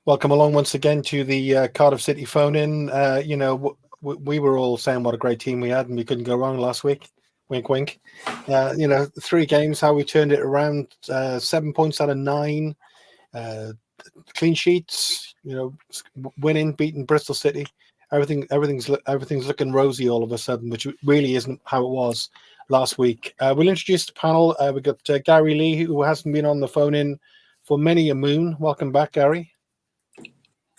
Welcome along once again to the Cardiff City Phone In. We were all saying what a great team we had, and we couldn't go wrong last week. Wink, wink. 3 games, how we turned it around. 7 points out of 9. Clean sheets. Winning, beating Bristol City. Everything's looking rosy all of a sudden, which really isn't how it was last week. We'll introduce the panel. We got Gary Lee, who hasn't been on the phone in for many a moon. Welcome back, Gary.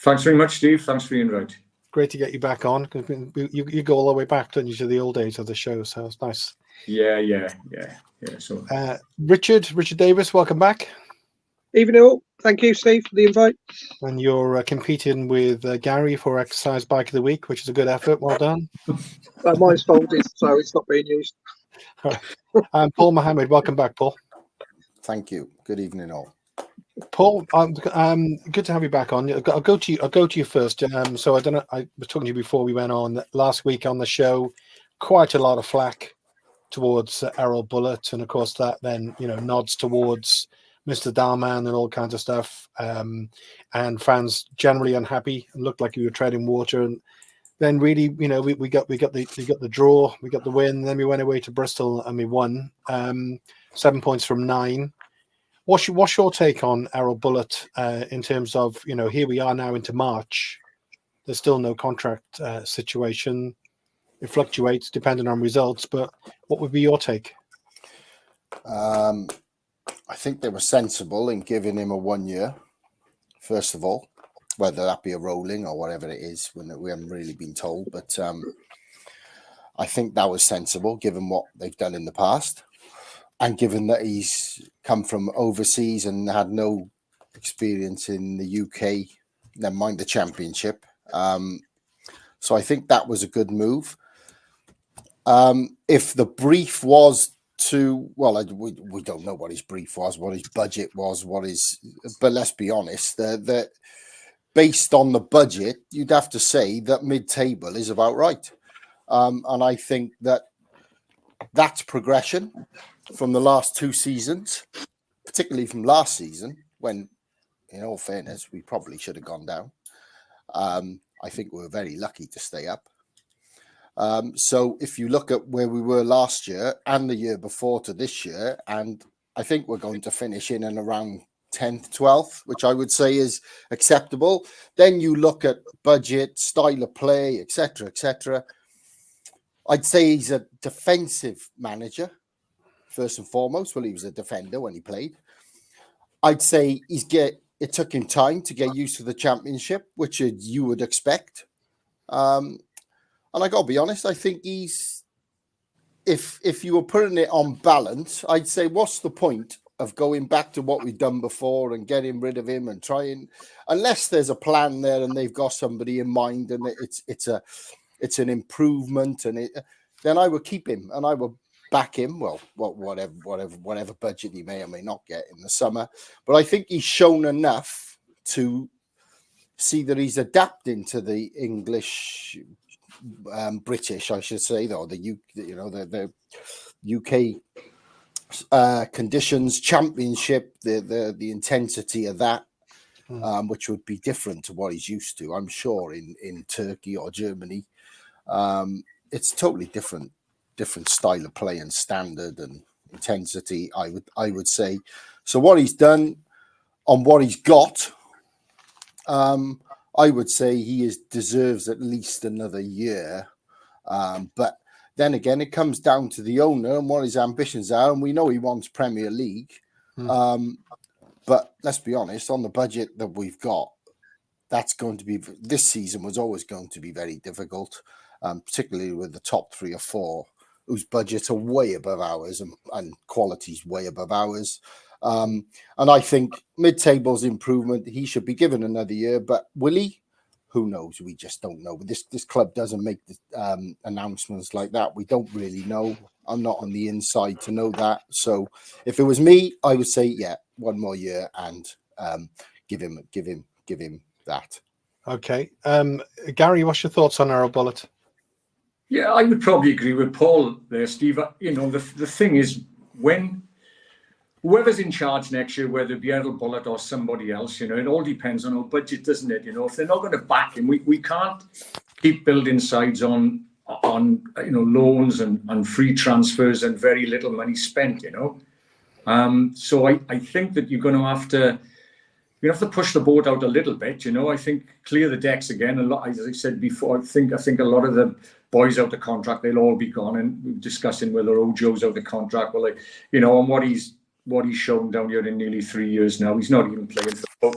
Thanks very much, Steve. Thanks for the invite. Great to get you back on. You go all the way back, don't you, to the old days of the show? So it's nice. Yeah. So, Richard Davis, welcome back. Evening all. Thank you, Steve, for the invite. And you're competing with Gary for Exercise Bike of the Week, which is a good effort. Well done. Mine's folded, so it's not being used. And Paul Mohammed, welcome back, Paul. Thank you. Good evening, all. Paul, good to have you back on. I'll go to you first. So I don't know. I was talking to you before we went on last week on the show. Quite a lot of flack towards Errol Bullitt, and of course that then nods towards Mr. Dalman and all kinds of stuff. And fans generally unhappy and looked like we were treading water. And then really, we got the draw, we got the win. Then we went away to Bristol and we won 7 points from 9. What's your take on Errol Bullitt in terms of, here we are now into March. There's still no contract situation. It fluctuates depending on results, but what would be your take? I think they were sensible in giving him a 1 year, first of all, whether that be a rolling or whatever it is, when we haven't really been told. But I think that was sensible, given what they've done in the past. And given that he's come from overseas and had no experience in the UK, never mind the Championship. So I think that was a good move. If the brief was we don't know what his brief was, what his budget was, but let's be honest, that based on the budget, you'd have to say that mid-table is about right. And I think that's progression from the last 2 seasons, particularly from last season, when, in all fairness, we probably should have gone down. I think we were very lucky to stay up. So if you look at where we were last year and the year before to this year, and I think we're going to finish in and around 10th, 12th, which I would say is acceptable. Then you look at budget, style of play, etc. I'd say he's a defensive manager. First and foremost, well, he was a defender when he played. I'd say it took him time to get used to the Championship, which you would expect. And I got to be honest, I think if you were putting it on balance, I'd say, what's the point of going back to what we've done before and getting rid of him and trying, unless there's a plan there and they've got somebody in mind and it's an improvement, and then I would keep him and I would back him. Well, whatever budget he may or may not get in the summer, but I think he's shown enough to see that he's adapting to the English, British, I should say, though the UK conditions, Championship, the intensity of that, which would be different to what he's used to, I'm sure, in Turkey or Germany. It's totally different style of play and standard and intensity, I would say. So what he's done on what he's got, I would say he deserves at least another year. But then again, it comes down to the owner and what his ambitions are. And we know he wants Premier League. But let's be honest, on the budget that we've got, this season was always going to be very difficult, particularly with the top 3 or 4 whose budgets are way above ours and quality's way above ours. And I think mid-table's improvement, he should be given another year, but will he? Who knows? We just don't know. But this club doesn't make the, announcements like that. We don't really know. I'm not on the inside to know that. So if it was me, I would say, yeah, 1 more year and give him that. Okay. Gary, what's your thoughts on Errol Bullitt? Yeah, I would probably agree with Paul there, Steve. The thing is, when whoever's in charge next year, whether it be Errol Bullitt or somebody else, you know, it all depends on our budget, doesn't it? You know, if they're not going to back him, we can't keep building sides on you know, loans and free transfers and very little money spent, you know. So I think that you're going to have to push the boat out a little bit, you know. I think clear the decks again. A lot, as I said before, I think a lot of the boys out of contract, they'll all be gone, and we're discussing whether Ojo's out of contract. Well, like, you know, and what he's shown down here in nearly 3 years now, he's not even playing for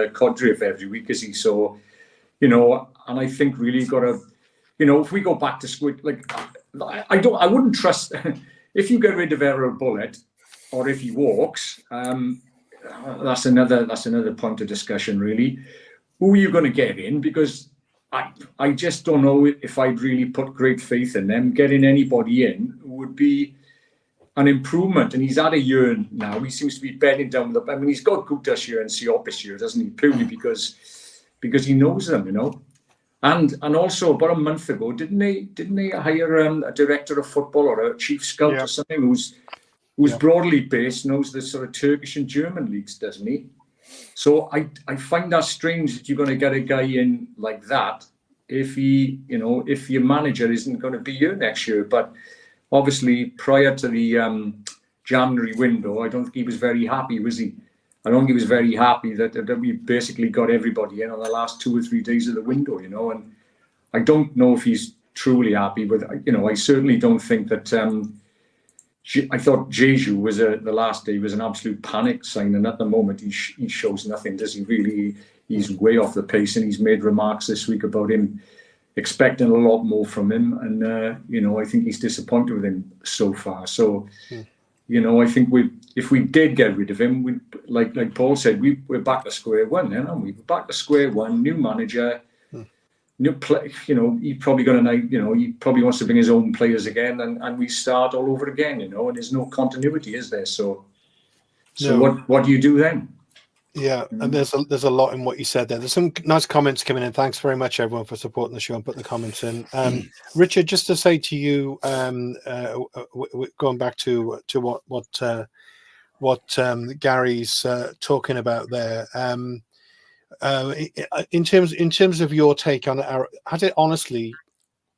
Cardiff every week, is he? So, you know, and I think really got to, you know, if we go back to squid, like, I wouldn't trust if you get rid of Errol Bullitt or if he walks. That's another point of discussion, really. Who are you going to get in? Because I just don't know if I'd really put great faith in them. Getting anybody in would be an improvement. And he's had a year now. He seems to be bedding down I mean, he's got Gutas here and Siopis here, doesn't he? Purely because he knows them, you know. And also about a month ago, didn't they hire a director of football or a chief scout or something who's broadly based, knows the sort of Turkish and German leagues, doesn't he? So I find that strange that you're going to get a guy in like that if your manager isn't going to be here next year. But obviously, prior to the January window, I don't think he was very happy, was he? I don't think he was very happy that we basically got everybody in on the last 2 or 3 days of the window, you know. And I don't know if he's truly happy with, you know, I certainly don't think that. I thought Jeju was the last day was an absolute panic sign, and at the moment he shows nothing, does he? Really, he's way off the pace, and he's made remarks this week about him expecting a lot more from him, and you know, I think he's disappointed with him so far. So, you know, I think if we did get rid of him, we like Paul said, we're back to square one, then, aren't we? We're back to square one, new manager. New play, you know, he probably wants to bring his own players again, and we start all over again, you know. And there's no continuity, is there? So no. What do you do then? Yeah, and there's a lot in what you said there. There's some nice comments coming in. Thanks very much, everyone, for supporting the show and putting the comments in. Richard, just to say to you, going back to what Gary's talking about there. In terms of your take on it, has it honestly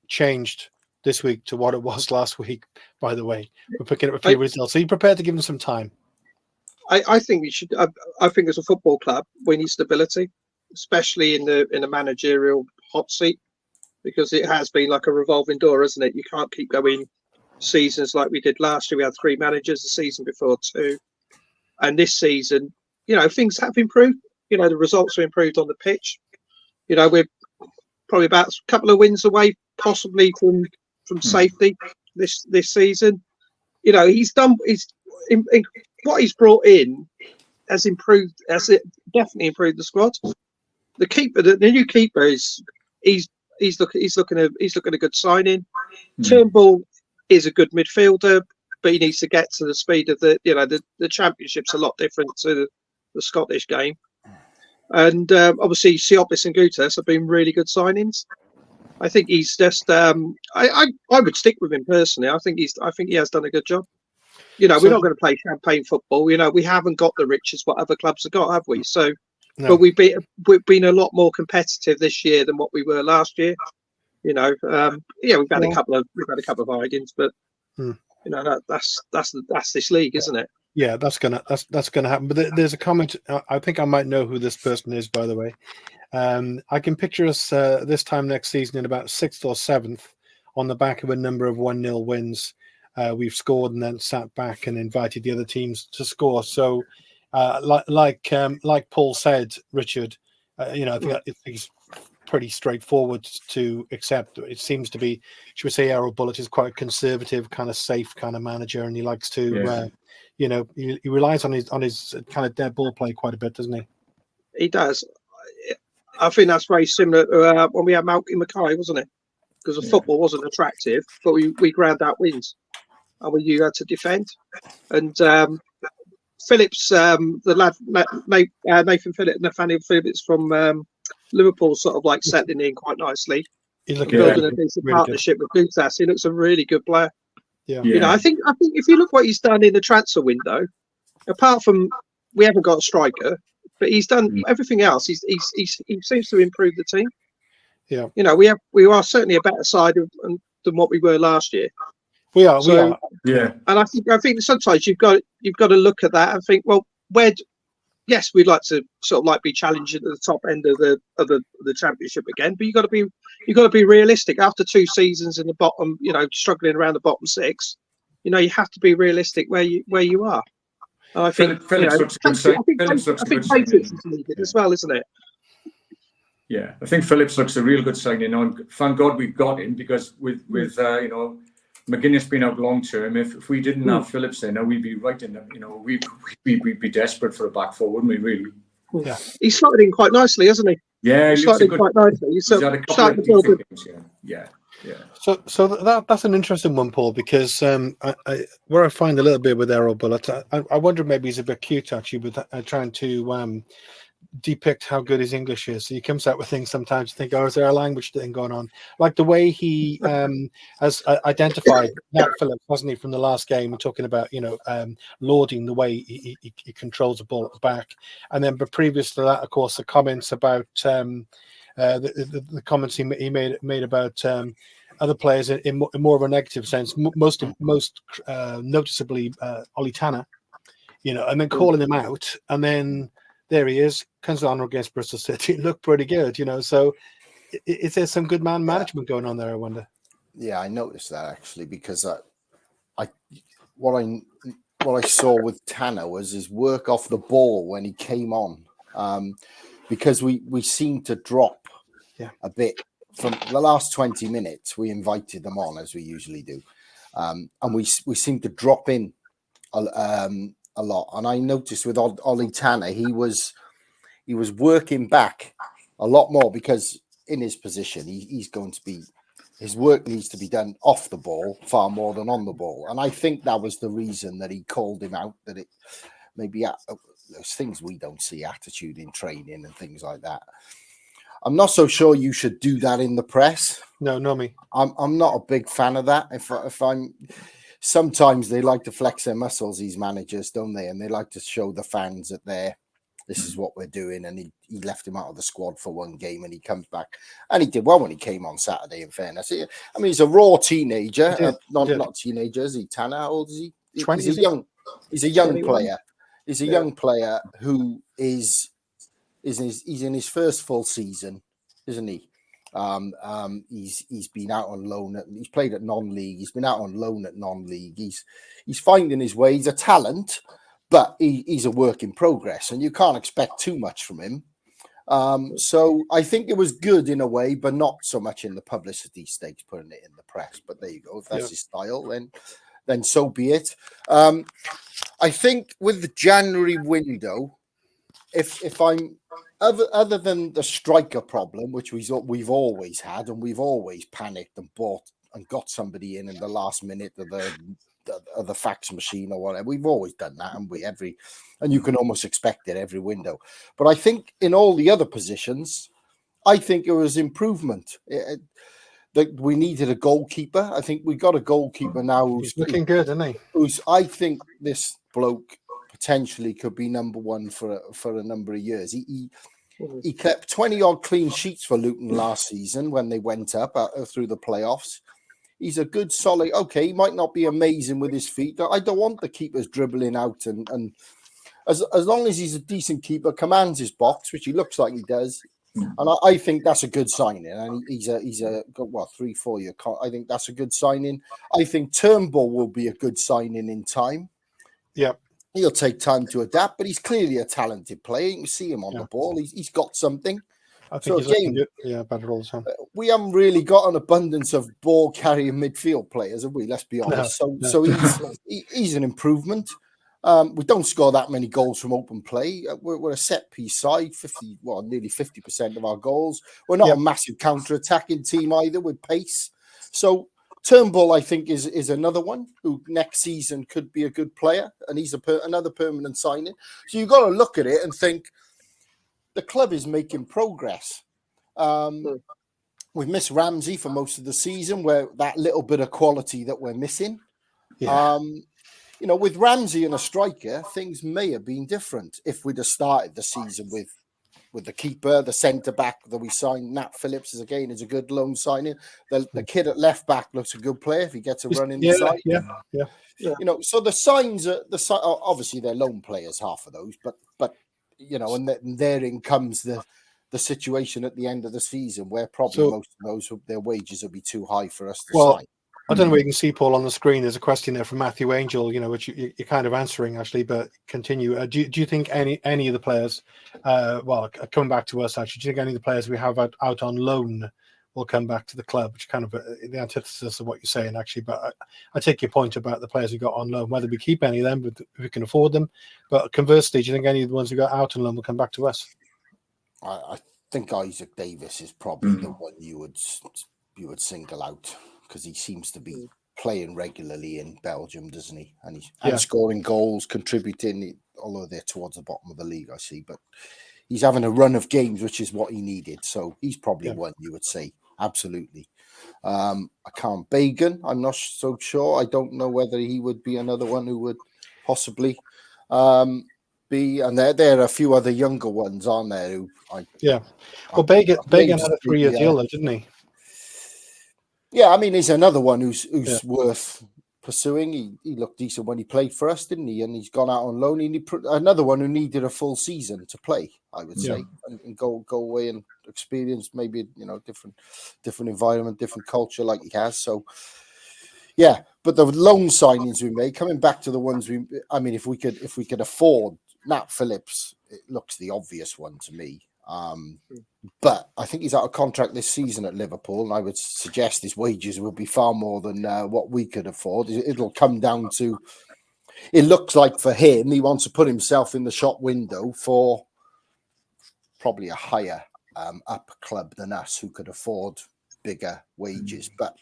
changed this week to what it was last week? By the way, we're picking up a few results. Are you prepared to give them some time? I think we should. I think as a football club, we need stability, especially in the managerial hot seat, because it has been like a revolving door, isn't it? You can't keep going seasons like we did last year. We had 3 managers, the season before 2, and this season, you know, things have improved. You know, the results are improved on the pitch. You know, we're probably about a couple of wins away, possibly from safety this season. You know, what he's brought in has improved. It definitely improved the squad. The keeper, the new keeper, he's looking a good signing. Turnbull is a good midfielder, but he needs to get to the speed of the Championship's a lot different to the Scottish game. And obviously, Siopis and Gutas have been really good signings. I think he's just. I would stick with him personally. I think he has done a good job. You know, we're not going to play champagne football. You know, we haven't got the riches what other clubs have got, have we? So, no. But we've been a lot more competitive this year than what we were last year. You know, we've had a couple of hidings, but you know that's this league, isn't it? Yeah, that's gonna happen. But there's a comment. I think I might know who this person is, by the way. I can picture us this time next season in about 6th or 7th on the back of a number of 1-0 wins. We've scored and then sat back and invited the other teams to score. So, like Paul said, Richard, you know, I think it's pretty straightforward to accept. It seems to be, should we say, Errol Bullitt is quite a conservative, kind of safe kind of manager, and he likes to. You know, he relies on his kind of dead ball play quite a bit, doesn't he? He does. I think that's very similar to when we had Malky Mackay, wasn't it? Because the football wasn't attractive, but we ground out wins, and you had to defend. And Phillips, the lad Nathaniel Phillips from Liverpool, sort of like settling in quite nicely. He's looking building a decent partnership with Gutas. He looks a really good player. Yeah. You know, I think if you look what he's done in the transfer window, apart from we haven't got a striker, but he's done everything else. He seems to improve the team. Yeah. You know, we are certainly a better side than what we were last year. We are. Yeah. And I think sometimes you've got to look at that and think, well, yes, we'd like to sort of like be challenged at the top end of the championship again, but you've got to be realistic. After 2 seasons in the bottom, you know, struggling around the bottom 6, you know, you have to be realistic where you are. And I think Phillips looks a good sign. I think patience is needed as well, isn't it? Yeah, I think Phillips looks a real good signing. On thank God we've got him, because with you know, McGuinness being out long term, if we didn't have Phillips there, now we'd be right in the, you know, we'd be desperate for a back four, wouldn't we? Really? Yeah, he's slotted in quite nicely, hasn't he? Yeah, he's slotted in quite nicely. He's had a couple of decent games. Yeah. So that's an interesting one, Paul, because where I find a little bit with Errol Bullitt, I wonder maybe he's a bit cute actually with trying to depict how good his English is. So he comes out with things sometimes you think, oh, is there a language thing going on? Like the way he has identified Nat Phillips, hasn't he, from the last game, and talking about, you know, lauding the way he controls the ball at the back. And then, but previous to that, of course, the comments about the comments he made about other players in more of a negative sense, most noticeably Ollie Tanner, you know, and then calling him out, and then there he is, comes on against Bristol City, looked pretty good, you know. So is there some good man management going on there, I wonder? Yeah, I noticed that actually, because what I saw with Tanner was his work off the ball when he came on, because we seemed to drop a bit from the last 20 minutes. We invited them on, as we usually do, and we seemed to drop in a lot. And I noticed with Ollie Tanner, he was working back a lot more, because in his position, he's going to be, his work needs to be done off the ball far more than on the ball. And I think that was the reason that he called him out, that it maybe there's things we don't see, attitude in training and things like that. I'm not so sure you should do that in the press. No, not me. I'm not a big fan of that. If I'm, sometimes they like to flex their muscles, these managers, don't they? And they like to show the fans that this is what we're doing. And he left him out of the squad for 1 game, and he comes back, and he did well when he came on Saturday, in fairness. I mean, he's a raw teenager, not teenager, is he? Tanner, how old is he? 20, he's a young 21. player. He's a young player who is he's in his first full season, isn't he? He's been out on loan. He's played at non-league. He's been out on loan at non-league. He's finding his way. He's a talent, but he's a work in progress, and you can't expect too much from him. So I think it was good in a way, but not so much in the publicity stakes, putting it in the press. But there you go. If that's his style, then so be it. I think with the January window, if I'm other than the striker problem, which we've always had, and we've always panicked and bought and got somebody in the last minute of the fax machine or whatever. We've always done that, and you can almost expect it every window. But I think in all the other positions, I think it was improvement. That we needed a goalkeeper. I think we got a goalkeeper now who's looking good, isn't he? I think this bloke potentially could be number 1 for a number of years. He kept 20 odd clean sheets for Luton last season when they went up through the playoffs. He's a good solid. Okay, he might not be amazing with his feet. I don't want the keepers dribbling out, and as long as he's a decent keeper, commands his box, which he looks like he does. And I think that's a good signing. And he's a 3-4 year. I think that's a good signing. I think Turnbull will be a good signing in time. Yeah. He'll take time to adapt, but he's clearly a talented player. You can see him on the ball. He's got something. I think so again, better all the time. We haven't really got an abundance of ball carrying midfield players, have we? Let's be honest. No. So he's an improvement. We don't score that many goals from open play. We're a set piece side, nearly 50% of our goals. We're not a massive counter-attacking team either with pace. So Turnbull, I think, is another one who next season could be a good player, and he's another permanent signing. So you've got to look at it and think the club is making progress. We've missed Ramsey for most of the season, where that little bit of quality that we're missing. you know, with Ramsey and a striker, things may have been different if we'd have started the season with the keeper, the centre back that we signed. Nat Phillips is a good loan signing. The kid at left back looks a good player if he gets a run in the side. Yeah. You know, so the signs are obviously they're loan players, half of those, but you know, and therein comes the situation at the end of the season where probably most of those their wages will be too high for us to sign. I don't know where you can see, Paul, on the screen. There's a question there from Matthew Angel, you know, which you're kind of answering actually, but continue. Do you think any of the players, coming back to us actually, do you think any of the players we have out on loan will come back to the club, which kind of the antithesis of what you're saying actually? But I take your point about the players we got on loan, whether we keep any of them, if we can afford them. But conversely, do you think any of the ones we got out on loan will come back to us? I think Isaac Davis is probably the one you would single out, because he seems to be playing regularly in Belgium, doesn't he? And he's scoring goals, contributing, although they're towards the bottom of the league, I see. But he's having a run of games, which is what he needed. So he's probably one you would say, absolutely. I can't. Bagan, I'm not so sure. I don't know whether he would be another one who would possibly be. And there are a few other younger ones on there who Well, Bagan had a 3-year deal, though, didn't he? Yeah, I mean, he's another one who's worth pursuing. He looked decent when he played for us, didn't he? And he's gone out on loan. Another one who needed a full season to play, I would say, and go away and experience maybe, you know, different environment, different culture like he has. So, yeah. But the loan signings we made, coming back to the ones if we could afford Nat Phillips, it looks the obvious one to me. But I think he's out of contract this season at Liverpool, and I would suggest his wages will be far more than what we could afford. It'll come down to, it looks like for him, he wants to put himself in the shop window for probably a higher up club than us who could afford bigger wages. But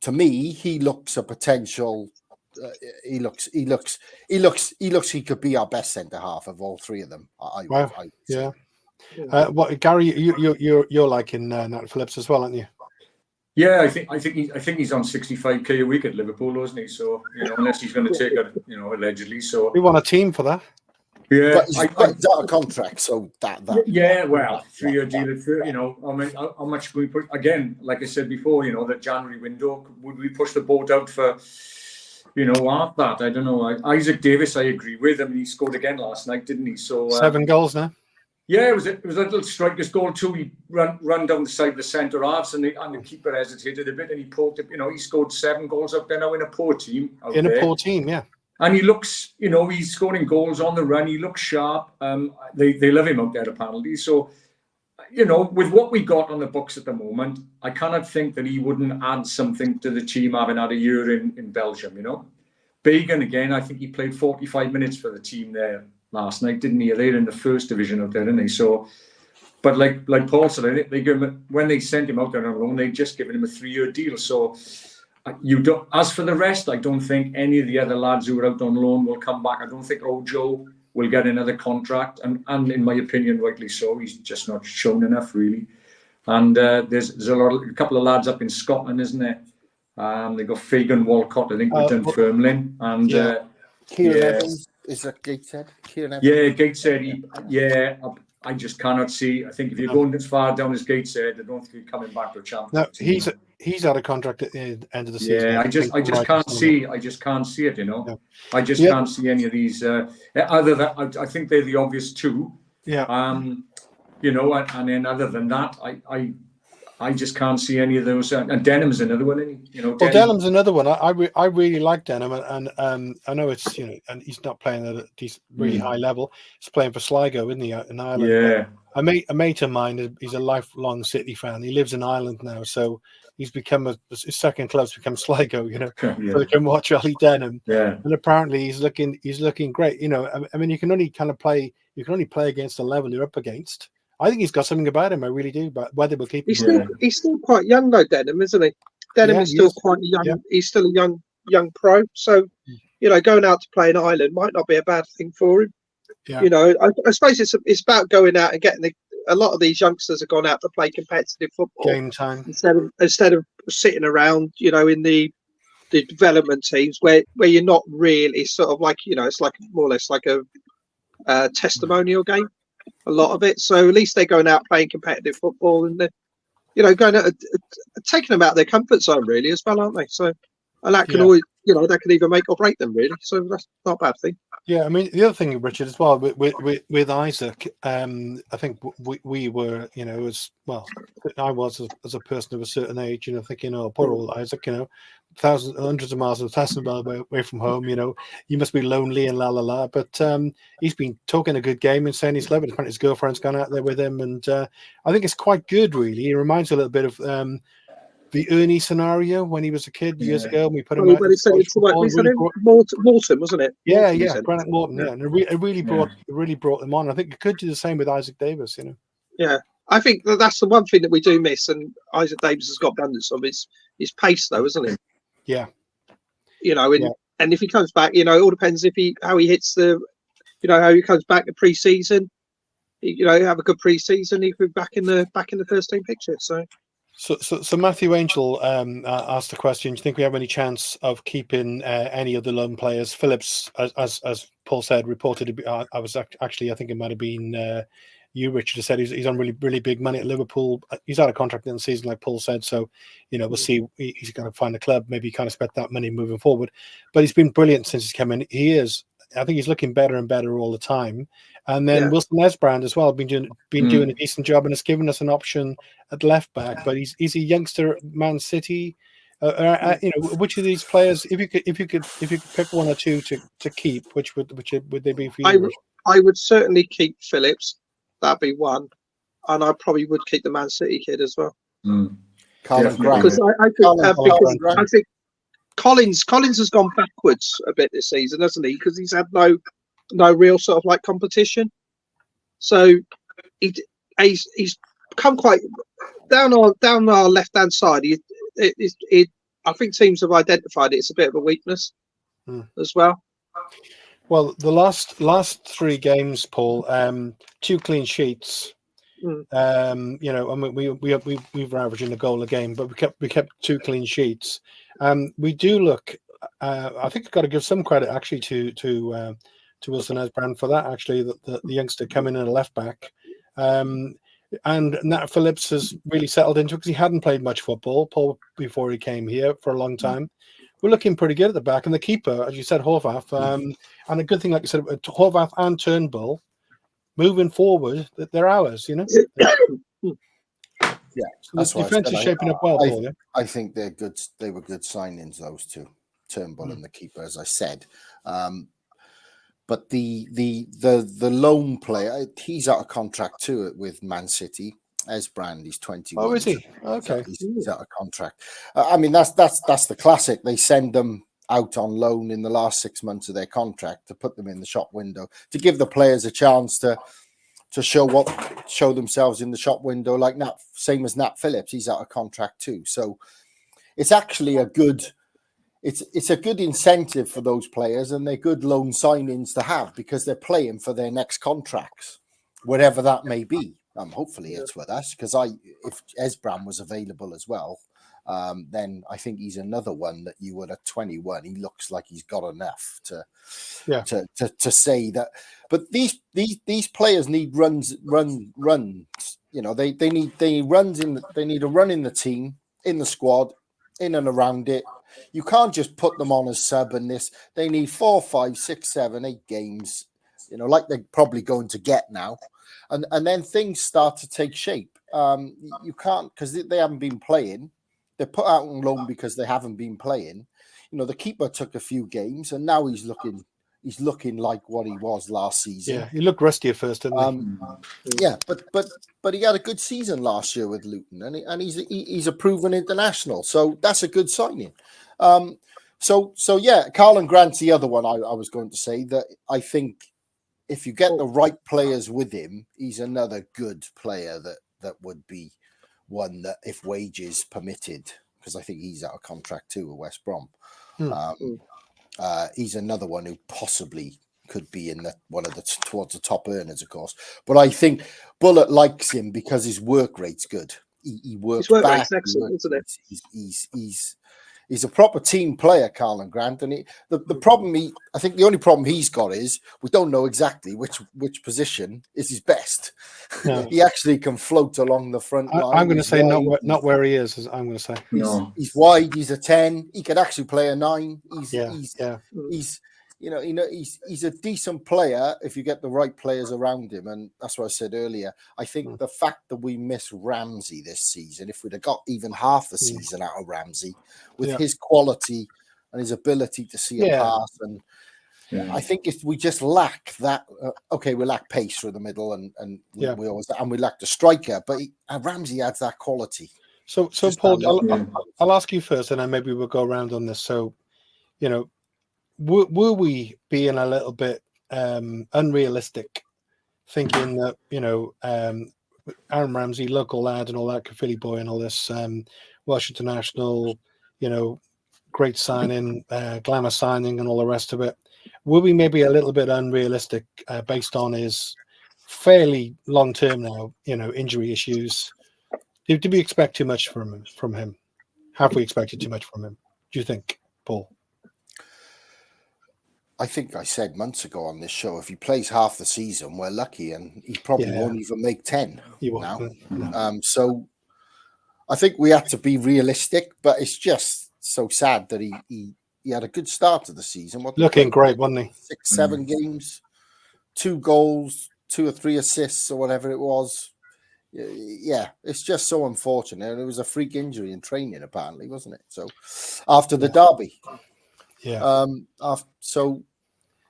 to me, he looks a potential. He looks. He could be our best centre half of all three of them. I would say. What, Gary? You're liking Nat Phillips as well, aren't you? Yeah, I think he's on 65k a week at Liverpool, isn't he? So, you know, unless he's going to take it, you know, allegedly. So we want a team for that. Yeah, but he's out of contract, so that. Yeah, well, 3-year deal. You know, I mean, how much we put again? Like I said before, you know, the January window. Would we push the boat out for? You know, half that? I don't know. Isaac Davis, I agree with him. He scored again last night, didn't he? So 7 goals now. Yeah, it was a little striker's goal too. He run down the side of the centre halves, and the keeper hesitated a bit, and he poked it. You know, he scored 7 goals up there now in a poor team. A poor team, yeah. And he looks, you know, he's scoring goals on the run. He looks sharp. They love him out there apparently. So, you know, with what we got on the books at the moment, I cannot think that he wouldn't add something to the team having had a year in Belgium. You know, Bagan again. I think he played 45 minutes for the team there last night, didn't he? They're in the first division out there, didn't they? So, but like Paul said, they give him, when they sent him out there on loan, they just given him a 3-year deal. So you don't. As for the rest, I don't think any of the other lads who are out on loan will come back. I don't think Ojo will get another contract, and in my opinion, rightly so. He's just not shown enough, really. And there's a couple of lads up in Scotland, isn't there? They got Fagan Walcott, I think, with Dunfermline, and Kieran Evans. Is that Gateshead? Kieran Evans? Yeah, Gateshead. I just cannot see. I think if you're going as far down as Gateshead, I don't think you're coming back to a championship. No, he's out of contract at the end of the season. Yeah, I just can't see. I just can't see it. You know, yeah. I just can't see any of these. Other than I think they're the obvious two. Yeah. You know, and then other than that, I just can't see any of those. And Denham's another one, isn't he? You know, Denham's another one. I really like Denham, and I know it's, you know, and he's not playing at a really high level. He's playing for Sligo, isn't he, in Ireland? Yeah. A mate of mine, he's a lifelong City fan. He lives in Ireland now, so he's become his second club's become Sligo. You know, so they can watch Ollie Denham. Yeah. And apparently he's looking great. You know, I mean, you can only play against the level you're up against. I think he's got something about him. I really do. But whether we'll keep him, he's still quite young though, Denham, isn't he? Denham is still quite young. Yeah. He's still a young pro. So, you know, going out to play in Ireland might not be a bad thing for him. Yeah. You know, I suppose it's about going out and getting a lot of these youngsters have gone out to play competitive football. Game time instead of sitting around, you know, in the the development teams where you're not really sort of like, it's like more or less like a testimonial game, a lot of it. So at least they're going out playing competitive football and they're, going out, taking them out of their comfort zone really as well, aren't they? So, and that can always, that can either make or break them really. So that's not a bad thing. Yeah, I mean the other thing, Richard, as well with Isaac, I think we were, as well, I was as a person of a certain age, thinking, oh, poor old Isaac, thousands, hundreds of miles, 1,000 miles away from home, you must be lonely and la la la. But he's been talking a good game and saying he's loving it. Apparently his girlfriend's gone out there with him, and I think it's quite good, really. It reminds me a little bit of the Ernie scenario when he was a kid years ago, and we put him out. We said Morton, wasn't it? Yeah, Granite Morton, yeah, and it really brought them on. I think it could do the same with Isaac Davis, Yeah, I think that's the one thing that we do miss, and Isaac Davis has got abundance of his pace, though, isn't it? Yeah, and if he comes back, it all depends how he hits how he comes back to pre-season. Have a good pre-season, he could be back in the first team picture. So Matthew Angel asked the question: do you think we have any chance of keeping any of the loan players? Phillips, as Paul said, reported. I was actually, I think it might have been you, Richard, who said he's on really, really big money at Liverpool. He's out of contract in the season, like Paul said. So, we'll see. He's going to find a club. Maybe he can't expect that money moving forward. But he's been brilliant since he's come in. I think he's looking better and better all the time. And then Wilson Esbrand as well, been doing a decent job, and has given us an option at left back. But he's a youngster at Man City. Which of these players, if you could pick one or two to keep, which would they be for you? I would certainly keep Phillips. That'd be one, and I probably would keep the Man City kid as well. Colin Grant. Because I think Collins has gone backwards a bit this season, hasn't he? Because he's had no real sort of like competition. So he's come quite down our left hand side. I think teams have identified it's a bit of a weakness as well. Well, the last three games, Paul, 2 clean sheets. I mean, we were averaging a goal a game, but we kept 2 clean sheets. We do look. I think I've got to give some credit actually to Wilson Esbrand for that. Actually, the youngster coming in a left back, and Nat Phillips has really settled into it because he hadn't played much football, Paul, before he came here for a long time. We're looking pretty good at the back, and the keeper, as you said, Horvath, and a good thing, like you said, Horvath and Turnbull, moving forward, they're ours, Yeah, so the defense is shaping up well, Paul. I think they're good. They were good signings, those two, Turnbull and the keeper, as I said. But the loan player, he's out of contract too with Man City. Esbrand, he's 21. Oh, is he? Okay, he's out of contract. I mean, that's the classic. They send them out on loan in the last 6 months of their contract to put them in the shop window to give the players a chance to show themselves in the shop window. Like same as Nat Phillips, he's out of contract too. So it's actually a good incentive for those players, and they're good loan signings to have because they're playing for their next contracts, whatever that may be. Hopefully it's with us, because if Esbrand was available as well, then I think he's another one that you would at 21. He looks like he's got enough to say that. But these players need runs. They need runs they need a run in the team, in the squad, in and around it. You can't just put them on as sub and this. They need 4, 5, 6, 7, 8 games, like they're probably going to get now. And then things start to take shape. You can't, because they haven't been playing. They're put out on loan because they haven't been playing. The keeper took a few games, and now he's looking like what he was last season. Yeah, he looked rusty at first, didn't he? Yeah, but he had a good season last year with Luton, and he's a proven international, so that's a good signing. So yeah, Carlin Grant's the other one I was going to say that I think if you get the right players with him, he's another good player that would be one that, if wages permitted, because I think he's out of contract too with West Brom. He's another one who possibly could be in towards the top earners, of course. But I think Bullet likes him because his work rate's good. He works back. Excellent, isn't it? He's a proper team player, Carlin Grant, and I think the only problem he's got is we don't know exactly which position is his best. No. He actually can float along the front line. I'm going to say not where he is. I'm going to say he's wide. He's a 10. He could actually play a 9. He's a decent player if you get the right players around him, and that's what I said earlier. I think the fact that we miss Ramsey this season, if we'd have got even half the season out of Ramsey, with his quality and his ability to see a pass, and I think if we just lack that, we lack pace through the middle, and we lack the striker, but Ramsey adds that quality. So Paul, I'll ask you first, and then maybe we'll go around on this. So, were we being a little bit unrealistic, thinking that Aaron Ramsey, local lad, and all that, Philly boy, and all this Welsh international, great signing, glamour signing, and all the rest of it? Were we maybe a little bit unrealistic based on his fairly long term now, injury issues? Did we expect too much from him? Have we expected too much from him? Do you think, Paul? I think I said months ago on this show, if he plays half the season, we're lucky, and he probably won't even make 10 now. No. So I think we have to be realistic, but it's just so sad that he had a good start to the season. Looking great, wasn't he? 6-7 games, 2 goals, 2 or 3 assists, or whatever it was. Yeah, it's just so unfortunate. And it was a freak injury in training, apparently, wasn't it? So after the derby. Yeah. So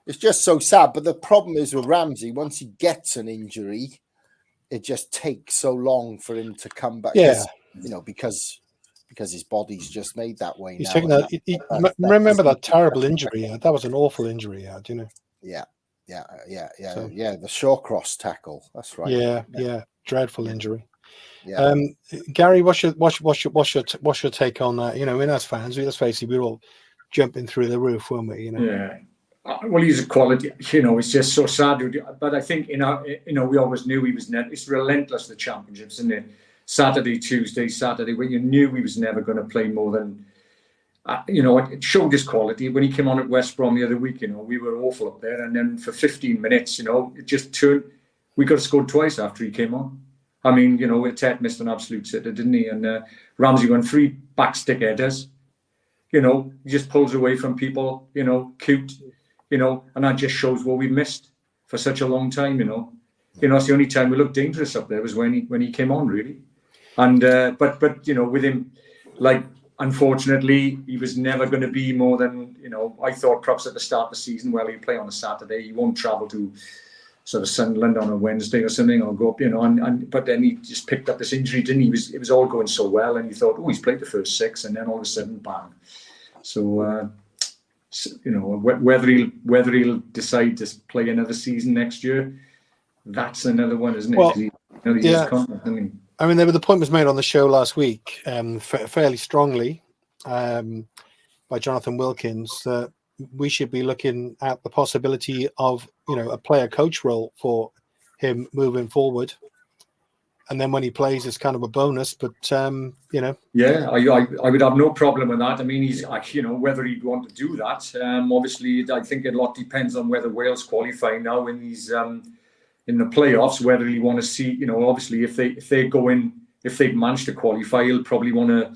it's just so sad. But the problem is with Ramsey, once he gets an injury, it just takes so long for him to come back. Yeah. Because his body's just made that way. He's now. taking remember that terrible injury? That was an awful injury. Yeah. The Shawcross tackle. That's right. Yeah. Dreadful injury. Yeah. Gary, what's your take on that? As fans, let's face it, we were all jumping through the roof, weren't we? Yeah. Well, he's a quality. It's just so sad. But I think we always knew he was it's relentless, the championships, isn't it? Saturday, Tuesday, Saturday, when you knew he was never going to play more than. It showed his quality when he came on at West Brom the other week. We were awful up there, and then for 15 minutes, it just turned. We got scored twice after he came on. I mean, Ted missed an absolute sitter, didn't he? And Ramsey won 3 backstick headers. He just pulls away from people. Cute. And that just shows what we've missed for such a long time. It's the only time we looked dangerous up there was when he came on, really. And but with him, unfortunately, he was never going to be more than I thought. Perhaps at the start of the season, he'll play on a Saturday. He won't travel to sort of Sunderland on a Wednesday or something, or go up, but then he just picked up this injury, didn't he? It was all going so well, and you thought, he's played the first 6, and then all of a sudden, bang. So, whether he'll decide to play another season next year, that's another one, isn't it? Well, I mean, the point was made on the show last week, fairly strongly, by Jonathan Wilkins, that we should be looking at the possibility of, a player coach role for him moving forward. And then when he plays, it's kind of a bonus, but, Yeah, I would have no problem with that. I mean, he's, whether he'd want to do that. Obviously, I think a lot depends on whether Wales qualify now in these, in the playoffs, whether he want to see, obviously if they go in, if they manage to qualify, he'll probably want to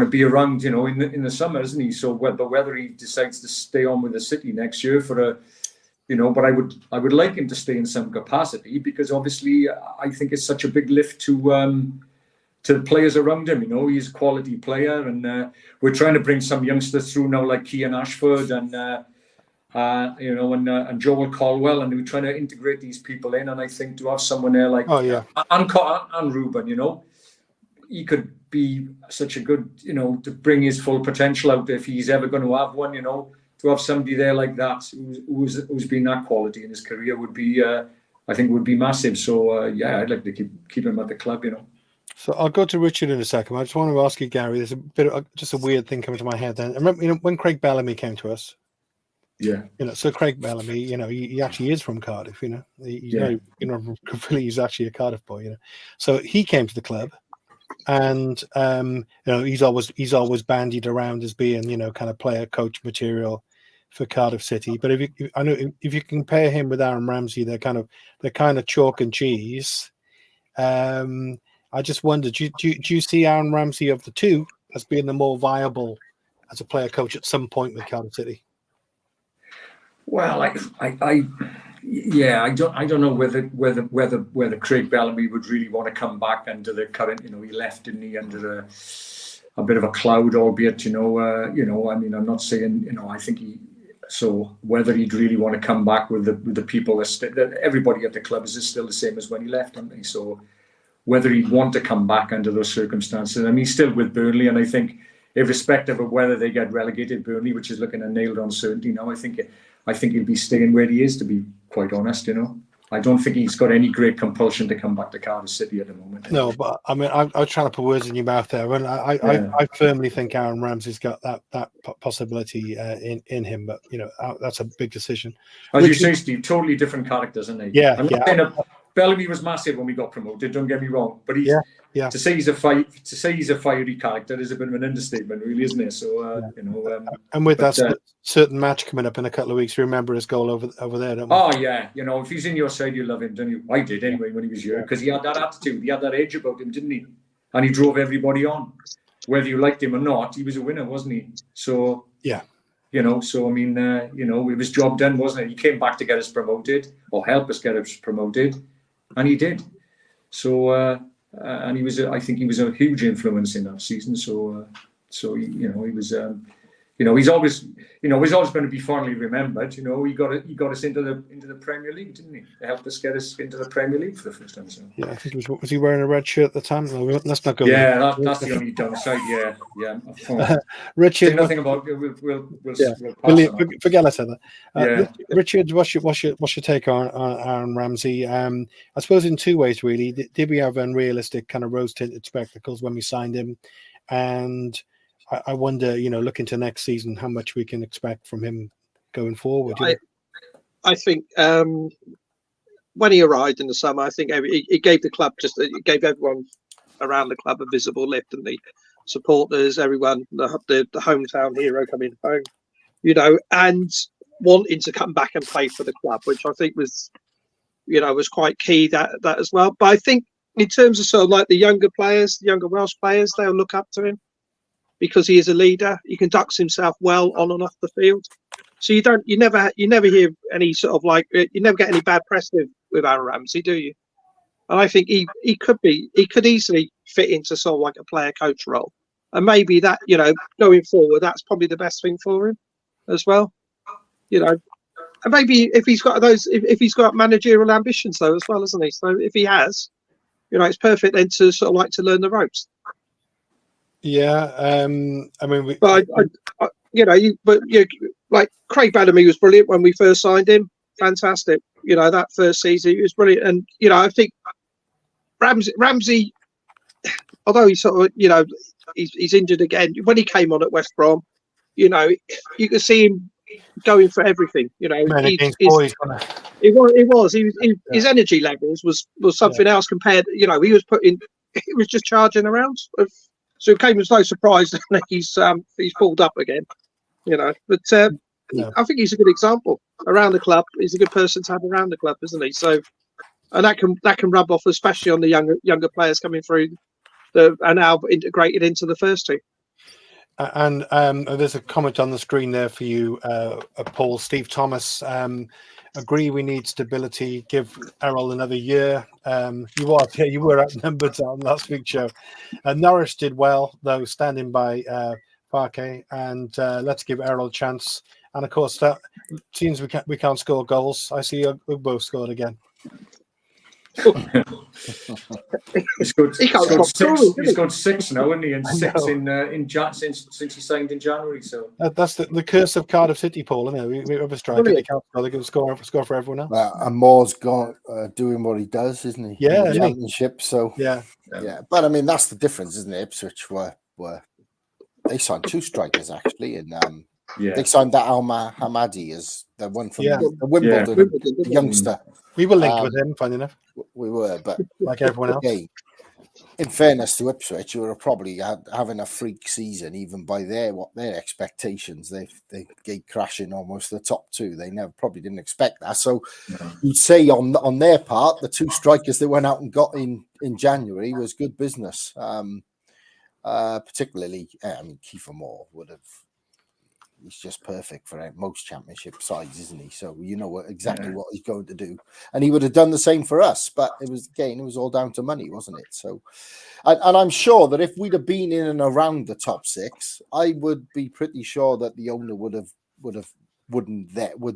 be around, in the summer, isn't he? So whether he decides to stay on with the City next year for a, but I would like him to stay in some capacity, because obviously I think it's such a big lift to the players around him. He's a quality player, and we're trying to bring some youngsters through now, like Kean Ashford and Joel Colwell, and we're trying to integrate these people in. And I think to have someone there like and Ruben, he could be such a good, to bring his full potential out if he's ever going to have one, to have somebody there like that who's been that quality in his career would be, I think, would be massive. So, I'd like to keep him at the club, So I'll go to Richard in a second. I just want to ask you, Gary, there's a bit of just a weird thing coming to my head then. I remember, when Craig Bellamy came to us. Yeah. So Craig Bellamy, he actually is from Cardiff, he's actually a Cardiff boy, So he came to the club. and he's always bandied around as being kind of player coach material for Cardiff City. But if you compare him with Aaron Ramsey, they're kind of chalk and cheese. I just wonder, do you see Aaron Ramsey of the two as being the more viable as a player coach at some point with Cardiff City? Well, I don't know whether Craig Bellamy would really want to come back under the current. He left, didn't he, under a bit of a cloud, albeit. I mean, I'm not saying. I think he. So whether he'd really want to come back with the people that everybody at the club is still the same as when he left, aren't they? So whether he'd want to come back under those circumstances, and he's still with Burnley, and I think, irrespective of whether they get relegated, Burnley, which is looking a nailed on certainty now, I think he'll be staying where he is, to be quite honest. I don't think he's got any great compulsion to come back to Cardiff City at the moment. No, but I mean, I was trying to put words in your mouth there, and I firmly think Aaron Ramsey's got that possibility in him. But that's a big decision. As you say, Steve, totally different characters, isn't he? Yeah, I'm not saying Bellamy was massive when we got promoted. Don't get me wrong, but he's to say he's a fiery character is a bit of an understatement, really, isn't it? So and with that certain match coming up in a couple of weeks, remember his goal over there, don't we? Oh yeah, if he's in your side, you love him, don't you? I did anyway when he was here, because he had that attitude, he had that edge about him, didn't he? And he drove everybody on, whether you liked him or not. He was a winner, wasn't he? So yeah. So I mean, it was job done, wasn't it? He came back to get us promoted, or help us get us promoted, and he did. So, and I think he was a huge influence in that season. So he was, he's always going to be fondly remembered. He got us into the Premier League, didn't he? He helped us get us into the Premier League for the first time. So. Yeah, I think was he wearing a red shirt at the time? No, let's not go. Yeah, that's the only downside. Yeah. Richard, say nothing about it. We'll forget I said that. Richard, what's your take on Aaron Ramsey? I suppose in two ways, really. Did we have unrealistic kind of rose-tinted spectacles when we signed him? And I wonder, looking to next season, how much we can expect from him going forward. I think when he arrived in the summer, I think he gave the club it gave everyone around the club a visible lift, and the supporters, everyone, the hometown hero coming home, and wanting to come back and play for the club, which I think was quite key that as well. But I think in terms of sort of like the younger Welsh players, they'll look up to him, because he is a leader. He conducts himself well on and off the field. So you never hear any sort of you never get any bad press with Aaron Ramsey, do you? And I think he could easily fit into sort of like a player coach role. And maybe that, going forward, that's probably the best thing for him as well. And maybe if he's got managerial ambitions though as well, isn't he? So if he has, it's perfect then to sort of like to learn the ropes. Yeah, I mean, like Craig Bellamy was brilliant when we first signed him. Fantastic, that first season he was brilliant, and I think Ramsey, although he's sort of he's injured again. When he came on at West Brom, you could see him going for everything. His energy levels was something else compared. He was just charging around. So it came as no surprise that he's pulled up again, But I think he's a good example around the club. He's a good person to have around the club, isn't he? So, and that can rub off, especially on the younger players coming through, that are now integrated into the first team. And there's a comment on the screen there for you, Paul. Steve Thomas. Agree, we need stability. Give Errol another year. You were outnumbered on last week's show. Norris did well, though, standing by Parquet, and let's give Errol a chance. And of course, that seems we can't score goals. I see Ugbo scored again. He's got six now, isn't he? And six since he signed in January. So that's the curse of Cardiff City, Paul. Isn't it? We have a striker. They can't score. They can score for everyone else. And Moore's got doing what he does, isn't he? Yeah, in the championship. So yeah. But I mean, that's the difference, isn't it? Ipswich were they signed two strikers actually, and they signed that Alma Hamadi as the one from the Wimbledon, the youngster. We were linked with him, funny enough. We were, but like everyone else. in fairness to Ipswich, who are probably having a freak season, even by their expectations. They gate crashing almost the top two. They probably didn't expect that. So you'd say on their part, the two strikers they went out and got in January was good business. Particularly, I mean, Kiefer Moore would have. He's just perfect for most championship sides, isn't he? So you know exactly what he's going to do, and he would have done the same for us. But it was all down to money, wasn't it? So, and I'm sure that if we'd have been in and around the top six, I would be pretty sure that the owner would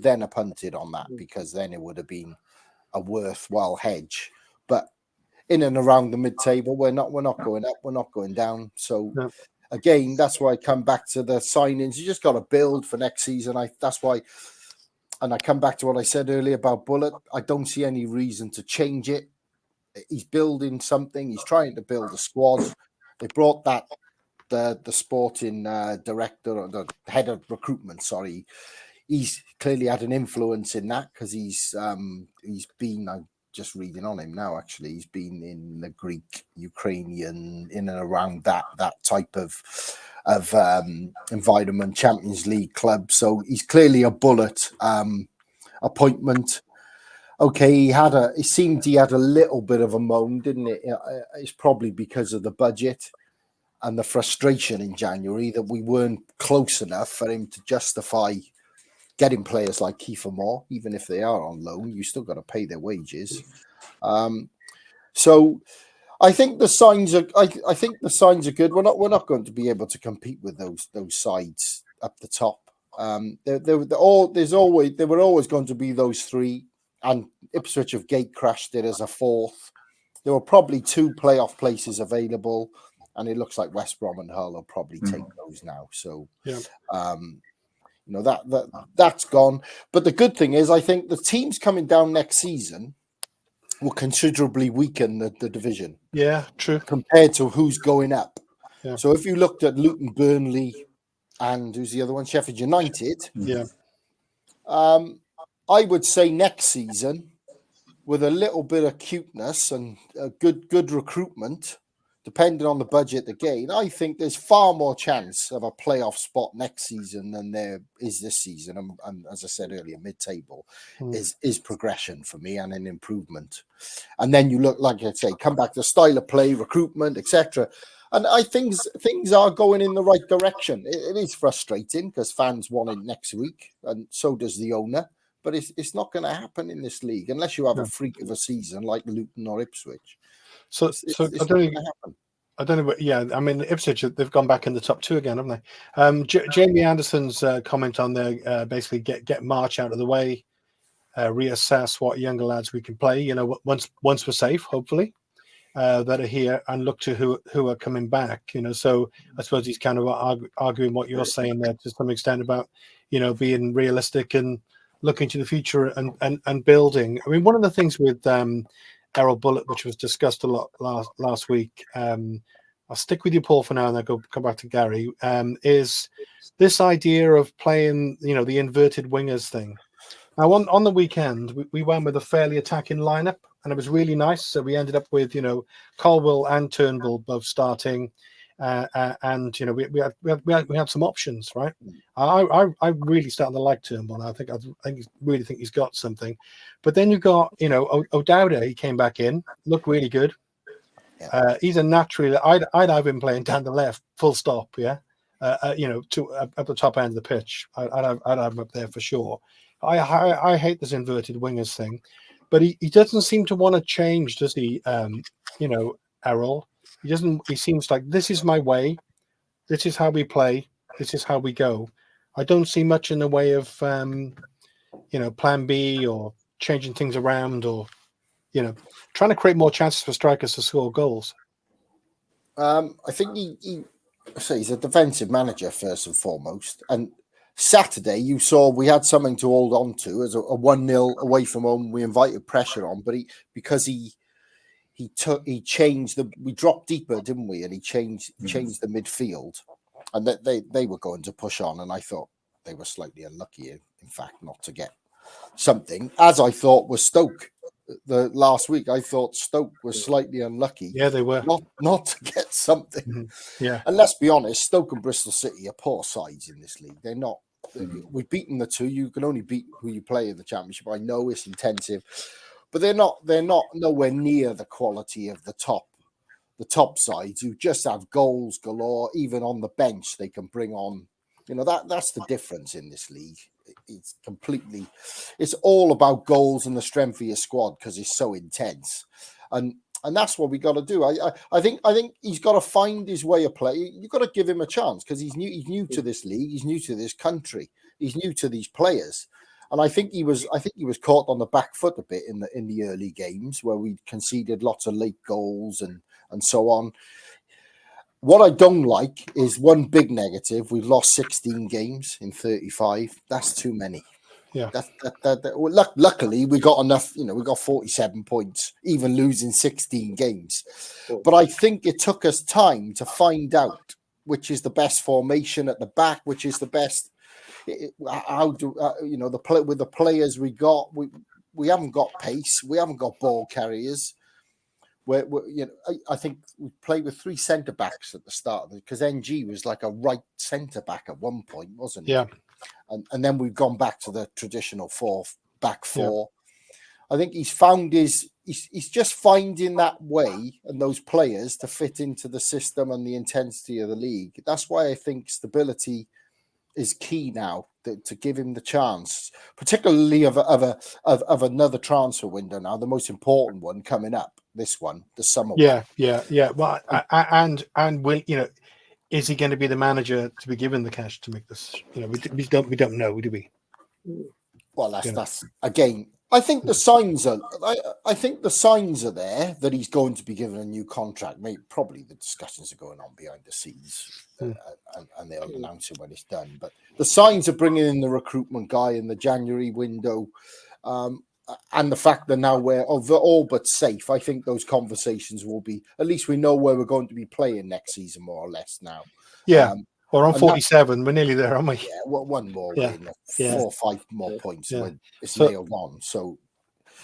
then have punted on that, because then it would have been a worthwhile hedge. But in and around the mid-table, we're not going up, we're not going down. So. No. Again, that's why I come back to the signings. You just got to build for next season. That's why, and I come back to what I said earlier about Bullet. I don't see any reason to change it. He's building something. He's trying to build a squad. They brought the sporting director, or the head of recruitment. Sorry, he's clearly had an influence in that, because he's been. I'm just reading on him now. Actually, he's been in the Greek, Ukrainian, in and around that type of environment, Champions League club. So he's clearly a Bullet appointment. Okay, it seemed he had a little bit of a moan, didn't it? It's probably because of the budget and the frustration in January that we weren't close enough for him to justify getting players like Kiefer Moore. Even if they are on loan, you still got to pay their wages. So I think the signs are. I think the signs are good. We're not going to be able to compete with those sides up the top. There were always going to be those three, and Ipswich have gate crashed it as a fourth. There were probably two playoff places available, and it looks like West Brom and Hull will probably take those now. So, you know, that's gone. But the good thing is, I think the teams coming down next season will considerably weaken the division. Yeah, true. Compared to who's going up. Yeah. So if you looked at Luton, Burnley, and who's the other one? Sheffield United. Yeah. I would say next season, with a little bit of cuteness and a good recruitment, depending on the budget again, I think there's far more chance of a playoff spot next season than there is this season. And as I said earlier, mid-table is progression for me and an improvement. And then you look, like I say, come back to style of play, recruitment, etc. And things are going in the right direction. It is frustrating because fans want it next week, and so does the owner. But it's not going to happen in this league unless you have a freak of a season like Luton or Ipswich. So it's not going to happen. I don't know. But yeah, I mean, Ipswich, they've gone back in the top two again, haven't they? Jamie Anderson's comment on there, basically get March out of the way, reassess what younger lads we can play. You know, once we're safe, hopefully, that are here, and look to who are coming back. You know, so I suppose he's kind of arguing what you're saying there to some extent about, you know, being realistic and looking to the future and building. I mean, one of the things with Errol Bullet, which was discussed a lot last week, I'll stick with you, Paul, for now, and then come back to Gary, is this idea of playing, you know, the inverted wingers thing. Now, on the weekend, we went with a fairly attacking lineup, and it was really nice. So we ended up with, you know, Colwell and Turnbull both starting, and you know, we had some options, right? I really started to like Turnbull. I really think he's got something. But then you got, you know, O'Dowda. He came back in, looked really good. Yeah. He's a naturally. I'd have him playing down the left, full stop. Yeah, you know, at the top end of the pitch. I'd have him up there for sure. I hate this inverted wingers thing, but he doesn't seem to want to change, does he? You know, Errol. He doesn't. He seems like, this is my way. This is how we play. This is how we go. I don't see much in the way of, you know, plan B or changing things around, or, you know, trying to create more chances for strikers to score goals. I think he's a defensive manager first and foremost. And Saturday, you saw we had something to hold on to as a 1-0 away from home. We invited pressure on, but he changed we dropped deeper, didn't we? And he changed the midfield, and that they were going to push on. And I thought they were slightly unlucky, in fact, not to get something, as I thought was Stoke the last week, I thought Stoke was slightly unlucky. Yeah, they were. Not to get something. Mm-hmm. Yeah. And let's be honest, Stoke and Bristol City are poor sides in this league. They're not. We've beaten the two. You can only beat who you play in the Championship. I know it's intensive, but they're not nowhere near the quality of the top sides who just have goals galore. Even on the bench, they can bring on. That's the difference in this league. It's all about goals and the strength of your squad because it's so intense, and that's what we got to do. I think he's got to find his way of play. You've got to give him a chance because he's new to this league. He's new to this country. He's new to these players, and I think he was caught on the back foot a bit in the early games where we conceded lots of late goals and so on. What I don't like is one big negative. We've lost 16 games in 35. That's too many. Yeah. Luckily, we got enough. We got 47 points, even losing 16 games. But I think it took us time to find out which is the best formation at the back, which is the best. How do with the players we got? We haven't got pace. We haven't got ball carriers. I think we played with 3 centre backs at the start of it because NG was like a right centre back at one point, wasn't he? Yeah. And then we've gone back to the traditional back four. Yeah. I think he's found he's just finding that way and those players to fit into the system and the intensity of the league. That's why I think stability is key now to give him the chance, particularly of another transfer window now, the most important one coming up. This one, the summer. Yeah. Well, and will is he going to be the manager to be given the cash to make this? We don't know, do we? Well, that's again. I think the signs are. I think the signs are there that he's going to be given a new contract. Maybe probably the discussions are going on behind the scenes, and they'll announce it when it's done. But the signs are bringing in the recruitment guy in the January window. And the fact that now we're all but safe, I think those conversations will be, at least we know where we're going to be playing next season, more or less now. Yeah, we're on 47. We're nearly there, aren't we? Yeah, one more win, 4 or 5 more points when it's nailed on. So,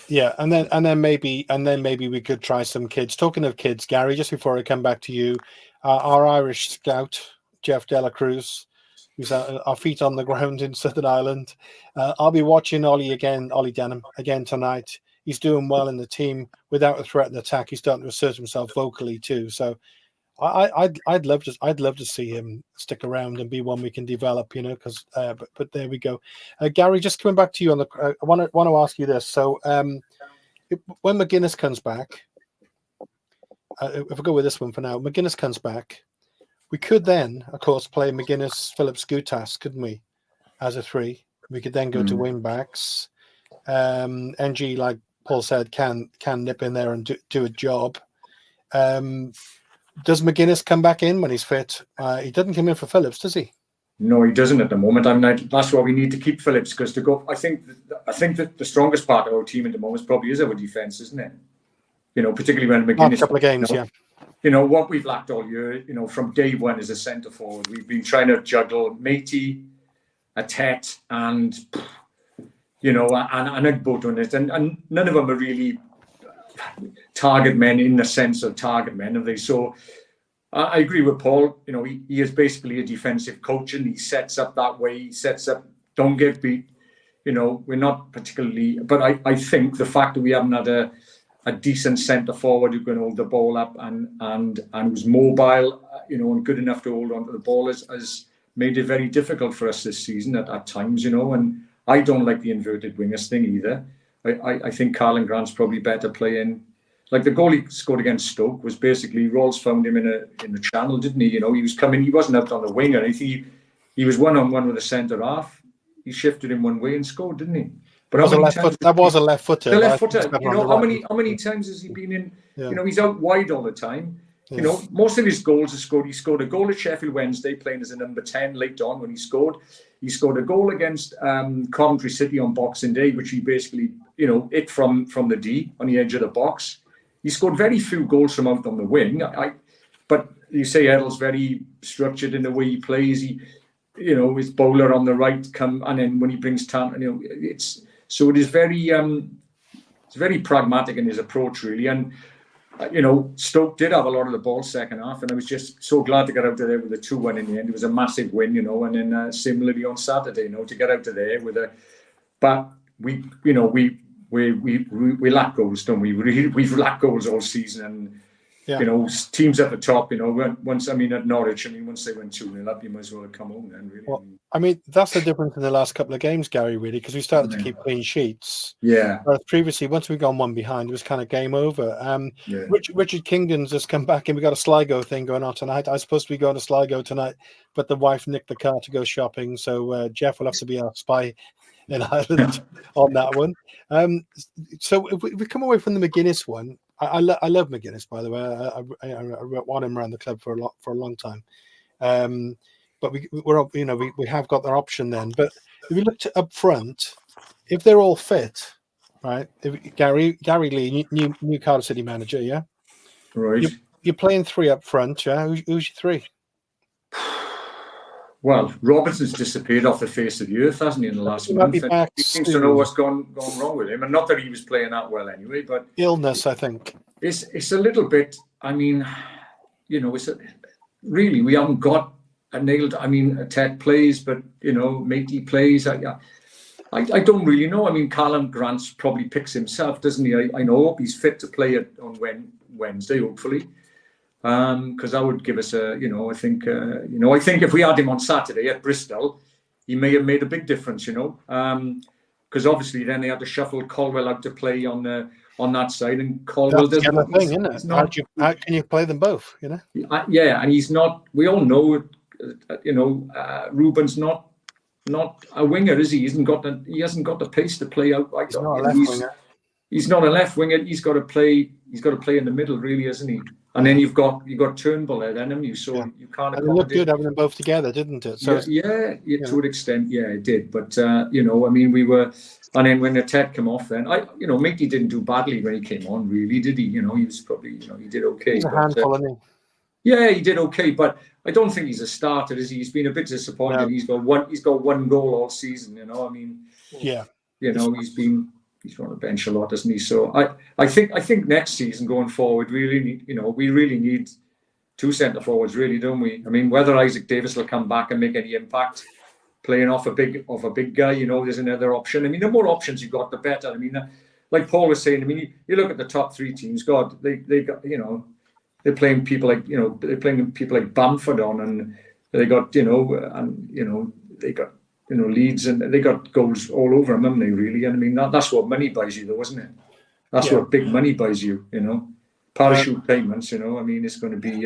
yeah, and then maybe we could try some kids. Talking of kids, Gary, just before I come back to you, our Irish scout, Jeff Dela Cruz, who's our feet on the ground in Southern Ireland. I'll be watching Ollie Denham again tonight. He's doing well in the team without a threat and attack. He's starting to assert himself vocally too. So I'd love to see him stick around and be one we can develop. Because but there we go. Gary, just coming back to you on the. I want to ask you this. So when McGuinness comes back, if I go with this one for now, McGuinness comes back. We could then, of course, play McGuinness, Phillips, Gutas, couldn't we? As a 3, we could then go to wing backs. NG, like Paul said, can nip in there and do a job. Does McGuinness come back in when he's fit? He doesn't come in for Phillips, does he? No, he doesn't at the moment. That's why we need to keep Phillips because to go. I think that the strongest part of our team at the moment probably is our defence, isn't it? Particularly when McGuinness. A couple of games, yeah. What we've lacked all year, from day one as a centre forward, we've been trying to juggle Matey, Atet, and Ugbo on it, and none of them are really target men in the sense of target men, have they? So I agree with Paul. He is basically a defensive coach, and he sets up that way. He sets up, don't get beat. We're not particularly, but I think the fact that we haven't had a decent centre forward who can hold the ball up and who's mobile, and good enough to hold onto the ball has made it very difficult for us this season at times, and I don't like the inverted wingers thing either. I think Carlin Grant's probably better playing. Like the goal he scored against Stoke was basically Rawls found him in the channel, didn't he? He was coming, he wasn't out on the wing or anything. He was one-on-one with the centre half. He shifted him one way and scored, didn't he? But that was a left footer. The left footer. How many times has he been in? Yeah. He's out wide all the time. Yes. Most of his goals are scored. He scored a goal at Sheffield Wednesday, playing as a number 10 late on when he scored. He scored a goal against Coventry City on Boxing Day, which he basically, hit from the D on the edge of the box. He scored very few goals from out on the wing. But you say Errol's very structured in the way he plays. His bowler on the right and then when he brings talent, it's. So it is very, very pragmatic in his approach, really. And Stoke did have a lot of the ball second half, and I was just so glad to get out of there with a 2-1 in the end. It was a massive win, and then similarly on Saturday, to get out of there with a. But we lack goals, don't we? We've lacked goals all season, and teams at the top, once at Norwich, once they went 2-0 up, you might as well have come home then, really. Well, that's the difference in the last couple of games, Gary, really, because we started to keep clean sheets. Yeah. Whereas previously, once we'd gone one behind, it was kind of game over. Richard Kingdon's just come back, and we got a Sligo thing going on tonight. I was supposed to be going to Sligo tonight, but the wife nicked the car to go shopping, so Jeff will have to be our spy in Ireland on that one. So if we come away from the McGuinness one, I love McGuinness, by the way. I want him around the club for a long time. But we have got their option then. But if you look up front, if they're all fit, right? If Gary Lee, new Cardiff City manager, yeah, right. You're playing three up front, yeah. Who's your three? Well, Robertson's disappeared off the face of the earth, hasn't he, in the last month? He seems to know what's gone wrong with him, and not that he was playing that well anyway. But illness, I think. It's a little bit. It's really we haven't got a nailed. Ted plays, but Matey plays. I don't really know. Callum Grant probably picks himself, doesn't he? I know he's fit to play on Wednesday, hopefully. Because that would give us I think if we had him on Saturday at Bristol, he may have made a big difference, because obviously then they had to shuffle Colwell out to play on that side, and Colwell doesn't. That's the thing, isn't it? How can you play them both? Yeah, and he's not. We all know, Ruben's not a winger, is he? He hasn't got the pace to play out. He's not a left winger. He's got to play in the middle, really, isn't he? And then you've got Turnbull there, then, you you can't. And it looked good having them both together, didn't it? So to an extent, it did. But we were, and then when the Ted came off, then Mickey didn't do badly when he came on, really, did he? He was probably, he did okay. He's a handful, isn't he? Yeah, he did okay, but I don't think he's a starter, is he? He's been a bit disappointed. No. He's got one goal all season, He's on the bench a lot, doesn't he? So I think next season going forward, we really need two centre forwards, really, don't we? Whether Isaac Davis will come back and make any impact playing off a big guy, there's another option. The more options you've got, the better. Like Paul was saying, you look at the top three teams. God, they got they're playing people like Bamford on, and they got they got. Leeds, and they got goals all over them, haven't they, really? And that's what money buys you, though, isn't it? That's what big money buys you, Parachute payments, it's going to be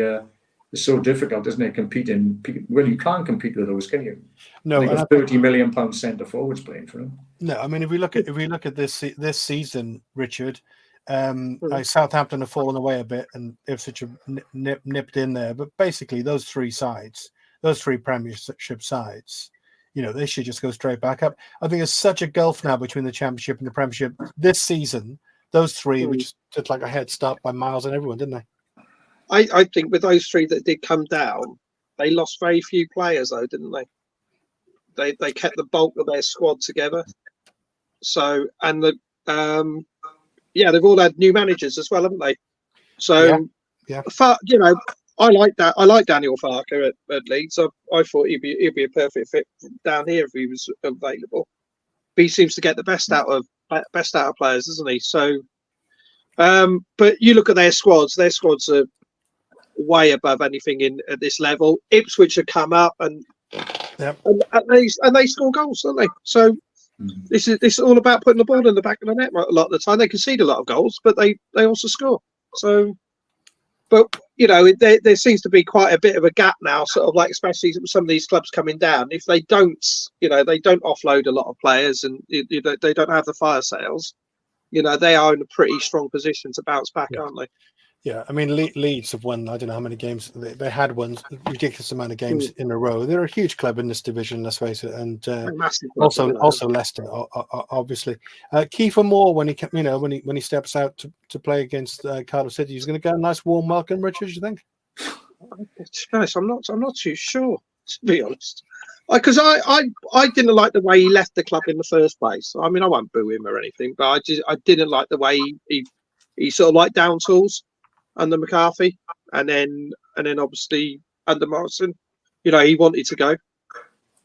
it's so difficult, isn't it, competing? Well, you can't compete with those, can you? No. They got £30 million centre forwards playing for them. No, if we look at this season, Richard, Southampton have fallen away a bit, and Ipswich have nipped in there. But basically, those three Premiership sides, they should just go straight back up. I think there's such a gulf now between the Championship and the Premiership this season. Those three, which took like a head start by miles on everyone, didn't they? I think with those three that did come down, they lost very few players, though, didn't they? They kept the bulk of their squad together. So, and they've all had new managers as well, haven't they? So, I like that. I like Daniel Farker at Leeds. I thought he'd be a perfect fit down here if he was available. But he seems to get the best out of players, doesn't he? So, but you look at their squads. Their squads are way above anything at this level. Ipswich have come up and they score goals, don't they? So this is all about putting the ball in the back of the net a lot of the time. They concede a lot of goals, but they also score. So. But, there seems to be quite a bit of a gap now, sort of like, especially some of these clubs coming down. If they don't, they don't offload a lot of players and they don't have the fire sales, they are in a pretty strong position to bounce back, aren't they? Yeah, Leeds have won, I don't know how many games. They had won a ridiculous amount of games in a row. They're a huge club in this division, let's face it. And also Leicester, obviously. Kiefer Moore, when he steps out to play against Cardiff City, he's going to get a nice warm welcome, Richard, do you think? To be honest, I'm not too sure, to be honest. Because I didn't like the way he left the club in the first place. I mean, I won't boo him or anything, but I didn't like the way he sort of like down tools under McCarthy, and then obviously under Morrison. You know, he wanted to go.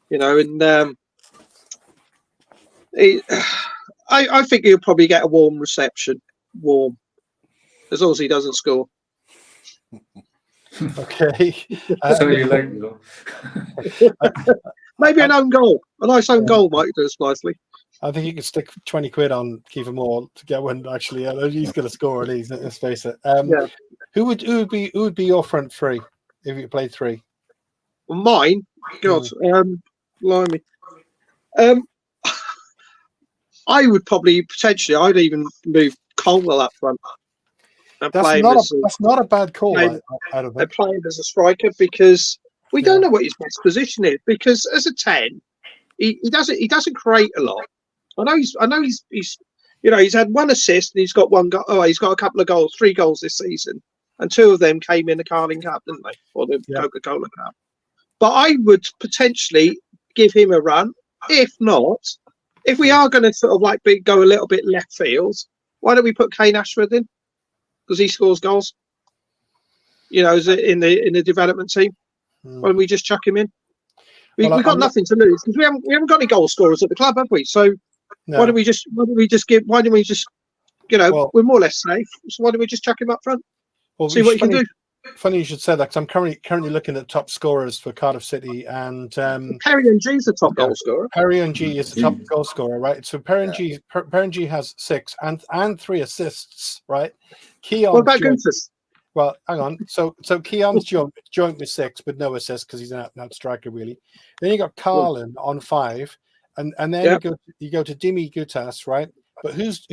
You know, and I think he'll probably get a warm reception. Warm, as long as he doesn't score. Okay. So you like, you know. Maybe an own goal. A nice own goal might do us nicely. I think you could stick 20 quid on Kiefer Moore to get one. Actually, he's going to score at least. Let's face it. Yeah. Who would be your front three if you played three? Mine, God, blimey. I would probably potentially. I'd even move Colwell up front and play him as That's not a bad call. I don't and think. play him as a striker because we don't know what his best position is. Because as a 10, he doesn't create a lot. I know he's you know, he's had one assist and he's got one goal. Oh, he's got a couple of goals, 3 goals this season, and 2 of them came in the Carling Cup, didn't they, or the Coca-Cola Cup? But I would potentially give him a run. If not, if we are going to sort of like go a little bit left field, why don't we put Kane Ashford in? Because he scores goals. You know, in the development team. Why don't we just chuck him in? We've got nothing to lose because we haven't got any goal scorers at the club, have we? So why don't we just you know, we're more or less safe. So why don't we just chuck him up front? Well, see what you can do. Funny you should say that, because I'm currently looking at top scorers for Cardiff City, and Perry and G's the top goal scorer. Perry and G is the top goal scorer, right? So Perry and G has 6 and 3 assists, right? Keon's what about Guntis? Well, hang on. So Keon's joint with 6, but no assists because he's an out striker, really. Then you got Carlin on 5, and then you go to Dimi Gutas, right? But who's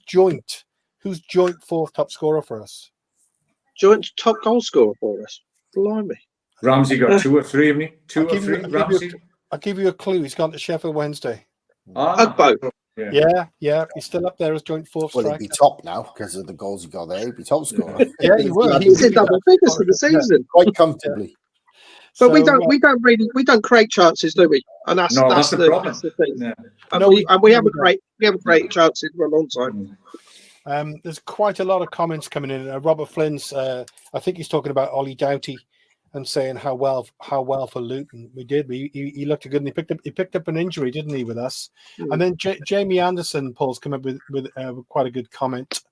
joint 4th top scorer for us? Joint top goal scorer for us. Blimey. Ramsey got 2 or 3, haven't he? 2 or 3, Ramsey. I'll give you a clue. He's gone to Sheffield Wednesday. Ugbo. Yeah. He's still up there as joint 4th striker. Well, he'd be top now because of the goals he got there. He'd be top scorer. Yeah, he would. He's in double figures for the season, quite comfortably. But we don't create chances, do we? And that's the problem. That's the thing. Yeah. And we haven't created chances for a long time. There's quite a lot of comments coming in. Robert Flynn's, I think he's talking about Ollie Doughty and saying how well for Luton we did. He looked good, and he picked up an injury, didn't he, with us? And then Jamie Anderson, Paul's come up with quite a good comment.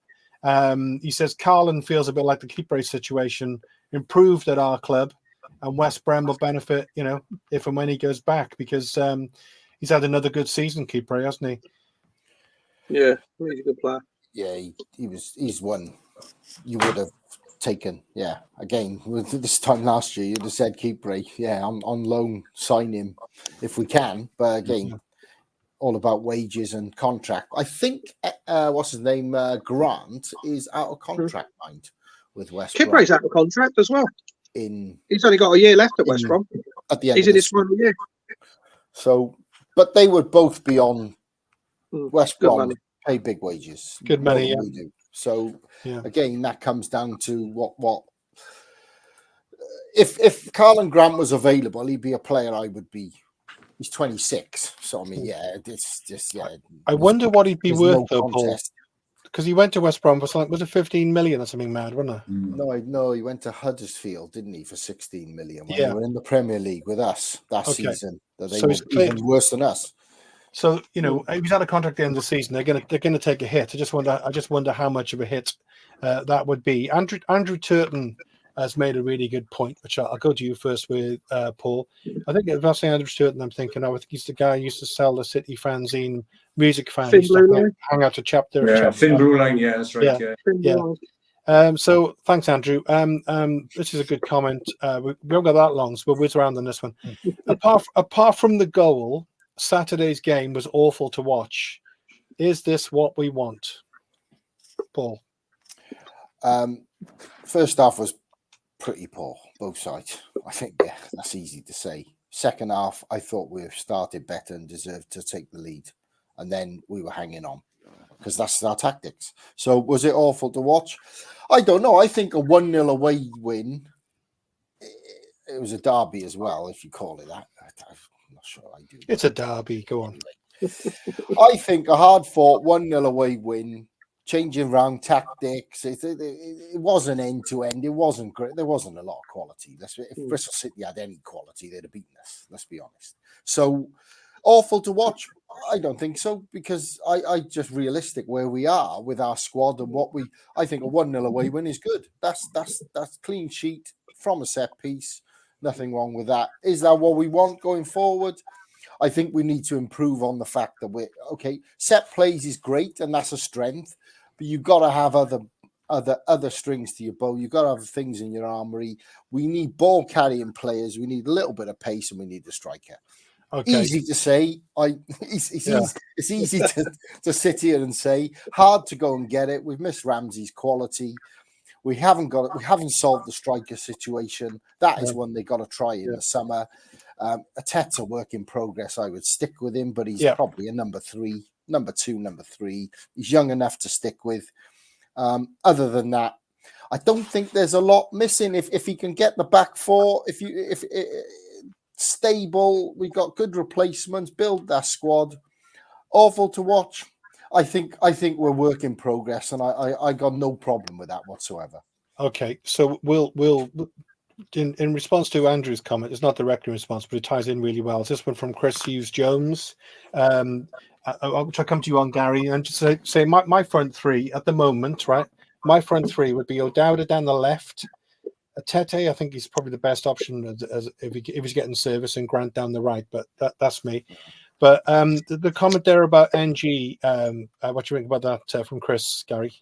He says Carlin feels a bit like the Keeper situation, improved at our club, and West Brom will benefit, you know, if and when he goes back, because he's had another good season, Keeper, hasn't he? Yeah, he's a good player. Yeah, he's one you would have taken. Yeah, again, with this time last year, you'd have said Keeper. Yeah, on loan, sign him if we can. But again, all about wages and contract. I think what's his name, Grant, is out of contract, mind, with West Brom. Keeper's out of contract as well. He's only got a year left at West Brom. At the end, he's in his final year. So, but they would both be on West Brom. Pay big wages, good money. Yeah. We do. So again, that comes down to what if Carlin Grant was available, he'd be a player I would be. He's 26, so I mean, it's just I wonder what he'd be worth though, Paul, because he went to West Brom for was it 15 million or something mad, wasn't it? No, he went to Huddersfield, didn't he, for 16 million when they were in the Premier League with us that season. That they were even worse than us. So, you know, he's out of contract at the end of the season. They're gonna take a hit. I just wonder how much of a hit that would be. Andrew Turton has made a really good point, which I'll go to you first with, Paul. I think if I say Andrew Turton, I'm thinking, I think he's the guy who used to sell the City fanzine, music fan. Hang out to chapter. Yeah, Finn Bruline, that's right. Yeah. So thanks, Andrew. This is a good comment. We haven't got that long, so we'll whiz around on this one. Apart from the goal, Saturday's game was awful to watch. Is this what we want, Paul? First half was pretty poor, both sides. I think that's easy to say. Second half, I thought we started better and deserved to take the lead, and then we were hanging on because that's our tactics. So was it awful to watch? I don't know. I think a 1-0 away win. It was a derby as well, if you call it that. not sure I do. It's a derby. Go on. I think a hard-fought 1-0 away win, changing round tactics. It wasn't end-to-end. It wasn't great. There wasn't a lot of quality. If Bristol City had any quality, they'd have beaten us. Let's be honest. So awful to watch. I don't think so, because I just realistic where we are with our squad and what we. I think a 1-0 away win is good. That's clean sheet from a set piece. Nothing wrong with that. Is that what we want going forward? I think we need to improve on the fact that we're okay. Set plays is great, and that's a strength, but you've got to have other strings to your bow. You've got to have things in your armory. We need ball carrying players. We need a little bit of pace, and we need a striker. Okay. Easy to say. It's easy to sit here and say. Hard to go and get it. We've missed Ramsey's quality. We haven't solved the striker situation. That is one they got to try in the summer. Atet's a work in progress. I would stick with him, but he's probably a number 3, number 2, number 3. He's young enough to stick with. Other than that, I don't think there's a lot missing. If he can get the back four, if stable, we got good replacements, build that squad. Awful to watch. I think we're work in progress, and I got no problem with that whatsoever. Okay, so we'll in response to Andrew's comment, it's not directly in response, but it ties in really well. It's this one from Chris Hughes Jones, which I come to you on, Gary, and just say my front three at the moment, right? My front three would be O'Dowda down the left, Tete. I think he's probably the best option as if he's getting service, and Grant down the right. But that's me. But the comment there about NG, what do you think about that from Chris, Gary?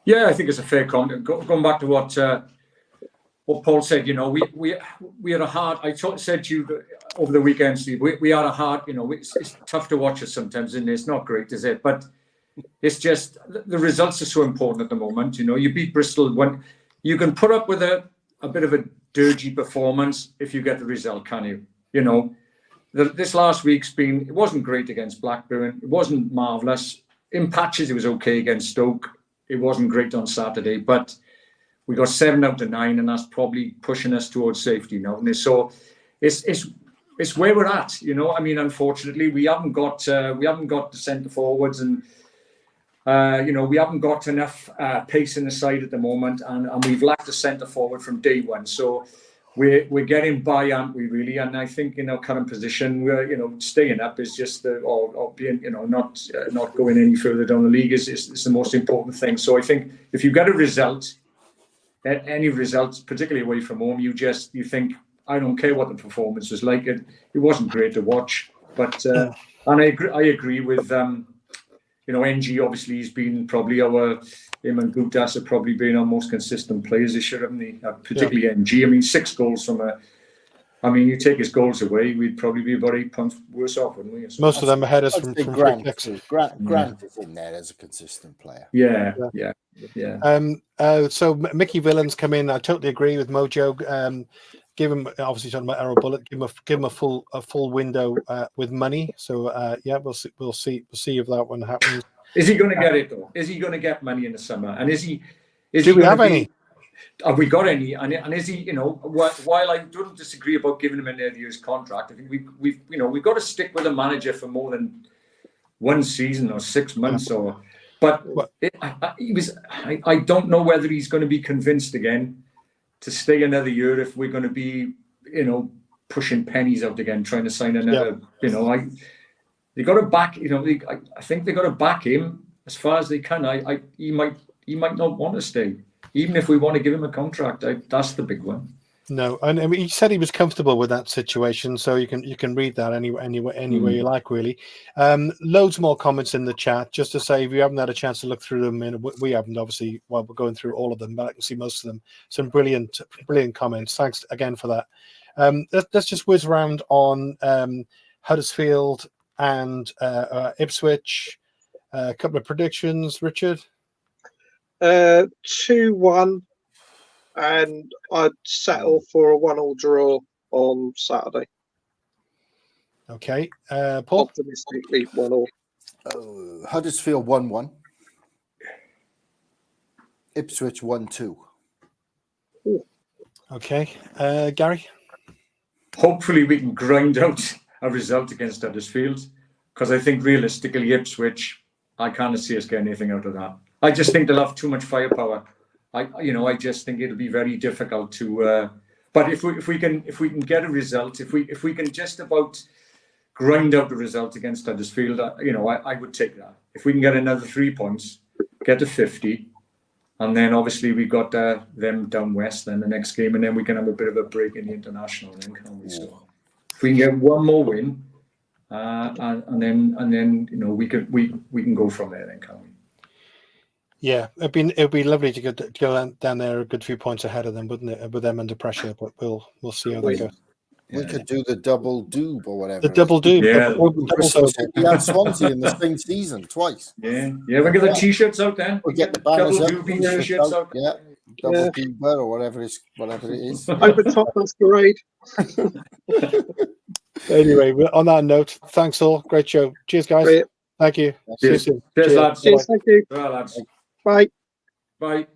Yeah, I think it's a fair comment. Going back to what Paul said, you know, we had a hard. Said to you over the weekend, Steve. We had a hard. You know, it's tough to watch it sometimes, and it's not great, is it? But it's just the results are so important at the moment. You know, you beat Bristol when you can put up with a bit of a dirgy performance if you get the result, can you? You know. This last week's it wasn't great against Blackburn. It wasn't marvellous. In patches, it was okay against Stoke. It wasn't great on Saturday, but we got 7 out of 9, and that's probably pushing us towards safety now. And so it's where we're at, you know. I mean, unfortunately, we haven't got the centre forwards, and you know, we haven't got enough pace in the side at the moment, and we've lacked a centre forward from day one. So we're getting by, aren't we, really? And I think in our current position, we're, you know, staying up is just or being, you know, not going any further down the league is the most important thing. So I think if you get a result, any results, particularly away from home, you think, I don't care what the performance was like. It wasn't great to watch, but and I agree with you know, NG. Obviously, he's been probably him and Guptas have probably been our most consistent players this year, haven't they? Particularly NG. I mean, 6 goals from I mean, you take his goals away, we'd probably be about 8 points worse off, wouldn't we? So most of them ahead us from Grant is in there as a consistent player. Yeah. So Mickey Villains come in. I totally agree with Mojo. Give him, obviously talking about Arrow Bullet. Give him a full window with money. So yeah, we'll see if that one happens. Is he going to get it though? Is he going to get money in the summer? And do we have any? Have we got any? And is he? You know, while I don't disagree about giving him another year's contract, I think we've got to stick with a manager for more than 1 season or 6 months or. But I don't know whether he's going to be convinced again to stay another year if we're going to be, you know, pushing pennies out again, trying to sign another. You know, they got to back. You know, I think they got to back him as far as they can. He might not want to stay, even if we want to give him a contract. That's the big one. No, and I mean, he said he was comfortable with that situation, so you can read that any way you like, really. Loads more comments in the chat. Just to say, if you haven't had a chance to look through them, and we haven't, obviously, while we're going through all of them, but I can see most of them. Some brilliant comments. Thanks again for that. Let's just whiz around on Huddersfield and Ipswich. A couple of predictions, Richard. 2-1. And I'd settle for a 1-1 draw on Saturday. Okay, Paul. Optimistically 1-1. Huddersfield 1-1. Ipswich 1-2. Okay, Gary. Hopefully we can grind out a result against Huddersfield, because I think realistically Ipswich, I can't see us getting anything out of that. I just think they'll have too much firepower. I just think it'll be very difficult to. But if we can get a result, if we can just about grind out the result against Huddersfield, I would take that. If we can get another 3 points, get to 50, and then obviously we've got them down west then the next game, and then we can have a bit of a break in the international then, can't we? So if we can get one more win, and then we can go from there then, can't we? Yeah, it'd be lovely to go down there a good few points ahead of them, wouldn't it? With them under pressure, but we'll see how that goes. We could do the double doob or whatever. The double doob. Yeah. We had Swansea in the same season twice. Yeah. We'll get the t-shirts out then. We'll get the banners double up. doobie t-shirts out. Yeah. Double doober or whatever it is. Over top masquerade. Anyway, on that note, thanks all. Great show. Cheers, guys. Great. Thank you. See you soon. Cheers, lads. Cheers, thank you. Well, lads. Bye. Bye.